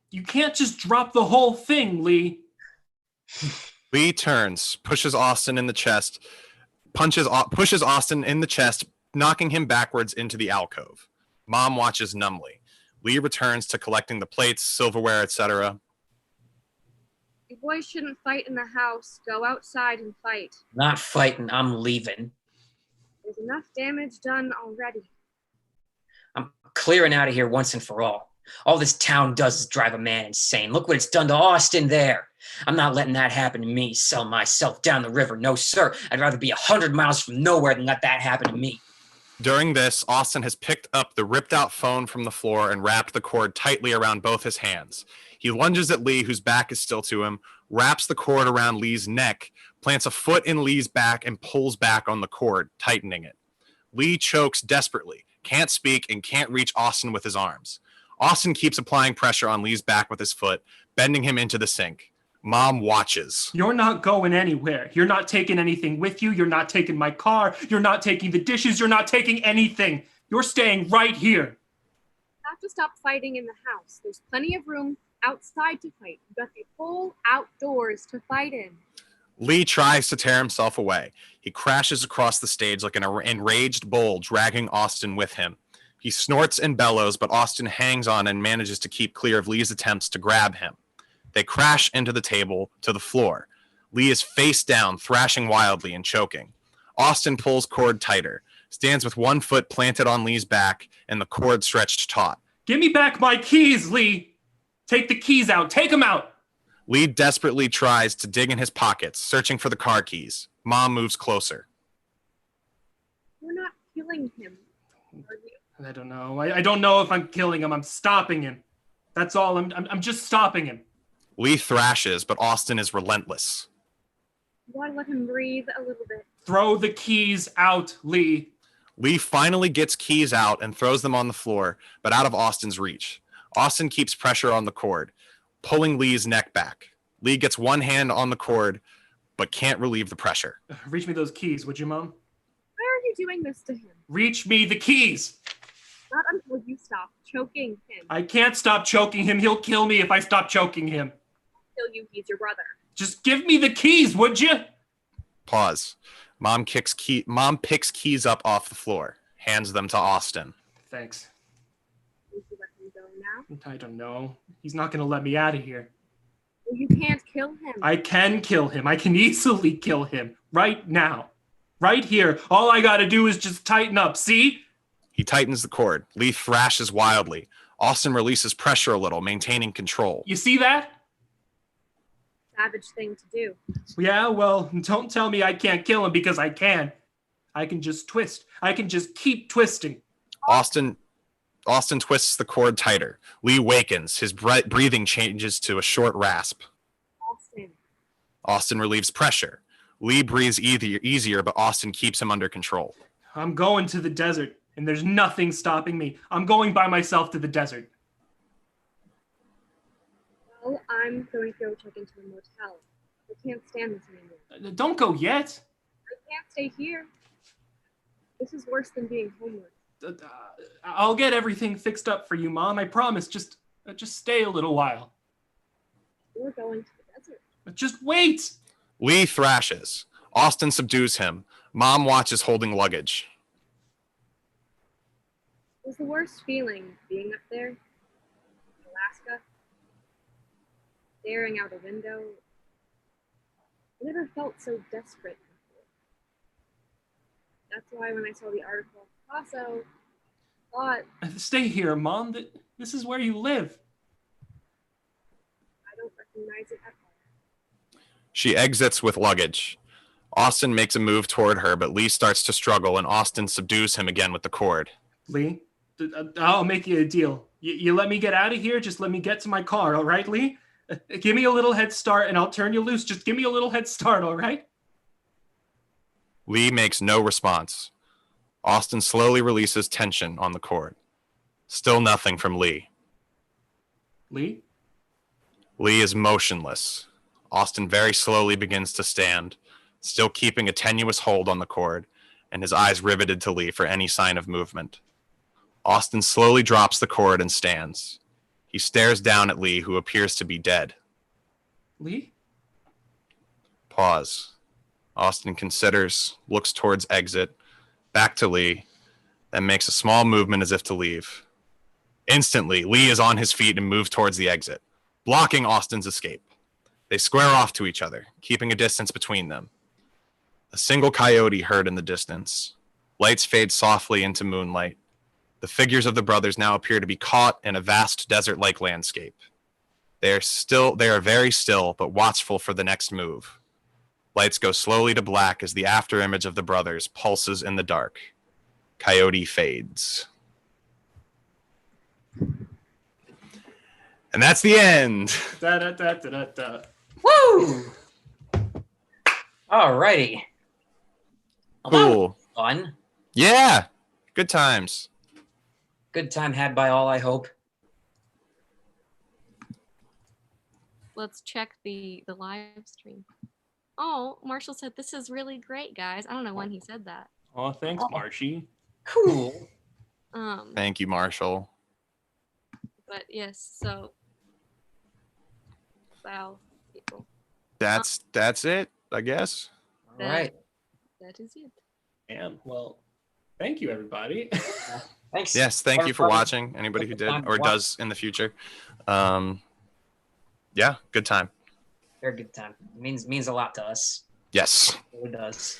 You can't just drop the whole thing, Lee. Lee turns, pushes Austin in the chest, pushes Austin in the chest, knocking him backwards into the alcove. Mom watches numbly. Lee returns to collecting the plates, silverware, etc. You boys shouldn't fight in the house. Go outside and fight. Not fighting, I'm leaving. There's enough damage done already. I'm clearing out of here once and for all. All this town does is drive a man insane. Look what it's done to Austin there. I'm not letting that happen to me, sell myself down the river. No, sir. I'd rather be 100 miles from nowhere than let that happen to me. During this, Austin has picked up the ripped-out phone from the floor and wrapped the cord tightly around both his hands. He lunges at Lee, whose back is still to him, wraps the cord around Lee's neck, plants a foot in Lee's back, and pulls back on the cord, tightening it. Lee chokes desperately, can't speak, and can't reach Austin with his arms. Austin keeps applying pressure on Lee's back with his foot, bending him into the sink. Mom watches. You're not going anywhere. You're not taking anything with you. You're not taking my car. You're not taking the dishes. You're not taking anything. You're staying right here. You have to stop fighting in the house. There's plenty of room outside to fight. You've got the whole outdoors to fight in. Lee tries to tear himself away. He crashes across the stage like an enraged bull, dragging Austin with him. He snorts and bellows, but Austin hangs on and manages to keep clear of Lee's attempts to grab him. They crash into the table, to the floor. Lee is face down, thrashing wildly and choking. Austin pulls cord tighter, stands with one foot planted on Lee's back and the cord stretched taut. Give me back my keys, Lee. Take the keys out. Take them out. Lee desperately tries to dig in his pockets, searching for the car keys. Mom moves closer. You're not killing him, are you? I don't know. I don't know if I'm killing him. I'm stopping him. That's all. I'm just stopping him. Lee thrashes, but Austin is relentless. You gotta let him breathe a little bit. Throw the keys out, Lee. Lee finally gets keys out and throws them on the floor, but out of Austin's reach. Austin keeps pressure on the cord, pulling Lee's neck back. Lee gets one hand on the cord, but can't relieve the pressure. Reach me those keys, would you, Mom? Why are you doing this to him? Reach me the keys. Not until you stop choking him. I can't stop choking him. He'll kill me if I stop choking him. Kill you, he's your brother. Just give me the keys, would you? Pause. Mom picks keys up off the floor, hands them to Austin. Thanks. Would you let him go now? I don't know. He's not going to let me out of here. Well, you can't kill him. I can kill him. I can easily kill him. Right now. Right here. All I got to do is just tighten up. See? He tightens the cord. Lee thrashes wildly. Austin releases pressure a little, maintaining control. You see that? Savage thing to do. Yeah, well, don't tell me I can't kill him because I can. I can just twist. I can just keep twisting. Austin twists the cord tighter. Lee wakens. His breathing changes to a short rasp. Austin relieves pressure. Lee breathes easier, but Austin keeps him under control. I'm going to the desert, and there's nothing stopping me. I'm going by myself to the desert. Well, I'm going to go check into a motel. I can't stand this anymore. Don't go yet. I can't stay here. This is worse than being homeless. I'll get everything fixed up for you, Mom. I promise. Just stay a little while. We're going to the desert. Just wait. Lee thrashes. Austin subdues him. Mom watches holding luggage. It was the worst feeling being up there in Alaska, staring out a window. I never felt so desperate before. That's why when I saw the article of Picasso, I thought, Stay here, Mom. This is where you live. I don't recognize it at all. She exits with luggage. Austin makes a move toward her, but Lee starts to struggle, and Austin subdues him again with the cord. Lee, I'll make you a deal. You let me get out of here, just let me get to my car, all right, Lee? Give me a little head start, and I'll turn you loose. Just give me a little head start, all right? Lee makes no response. Austin slowly releases tension on the cord. Still nothing from Lee. Lee? Lee is motionless. Austin very slowly begins to stand, still keeping a tenuous hold on the cord, and his eyes riveted to Lee for any sign of movement. Austin slowly drops the cord and stands. He stares down at Lee, who appears to be dead. Lee? Pause. Austin considers, looks towards exit, back to Lee, then makes a small movement as if to leave. Instantly, Lee is on his feet and moves towards the exit, blocking Austin's escape. They square off to each other, keeping a distance between them. A single coyote heard in the distance. Lights fade softly into moonlight. The figures of the brothers now appear to be caught in a vast desert-like landscape. They are very still, but watchful for the next move. Lights go slowly to black as the afterimage of the brothers pulses in the dark. Coyote fades. And that's the end. Da, da, da, da, da, da. Woo! Alrighty. Well, that was Cool. fun. Yeah. Good times. Good time had by all, I hope. Let's check the live stream. Oh, Marshall said this is really great, guys. I don't know when he said that. Oh, thanks, Marshy. Cool. Thank you, Marshall. But yes, so wow, people. That's it, I guess. All right. That is it. And well, thank you, everybody. Thanks. Yes, thank you for everybody. watching. Anybody who did Time to or watch. does in the future. Yeah, good time. Very good time. Means a lot to us. Yes. It really does.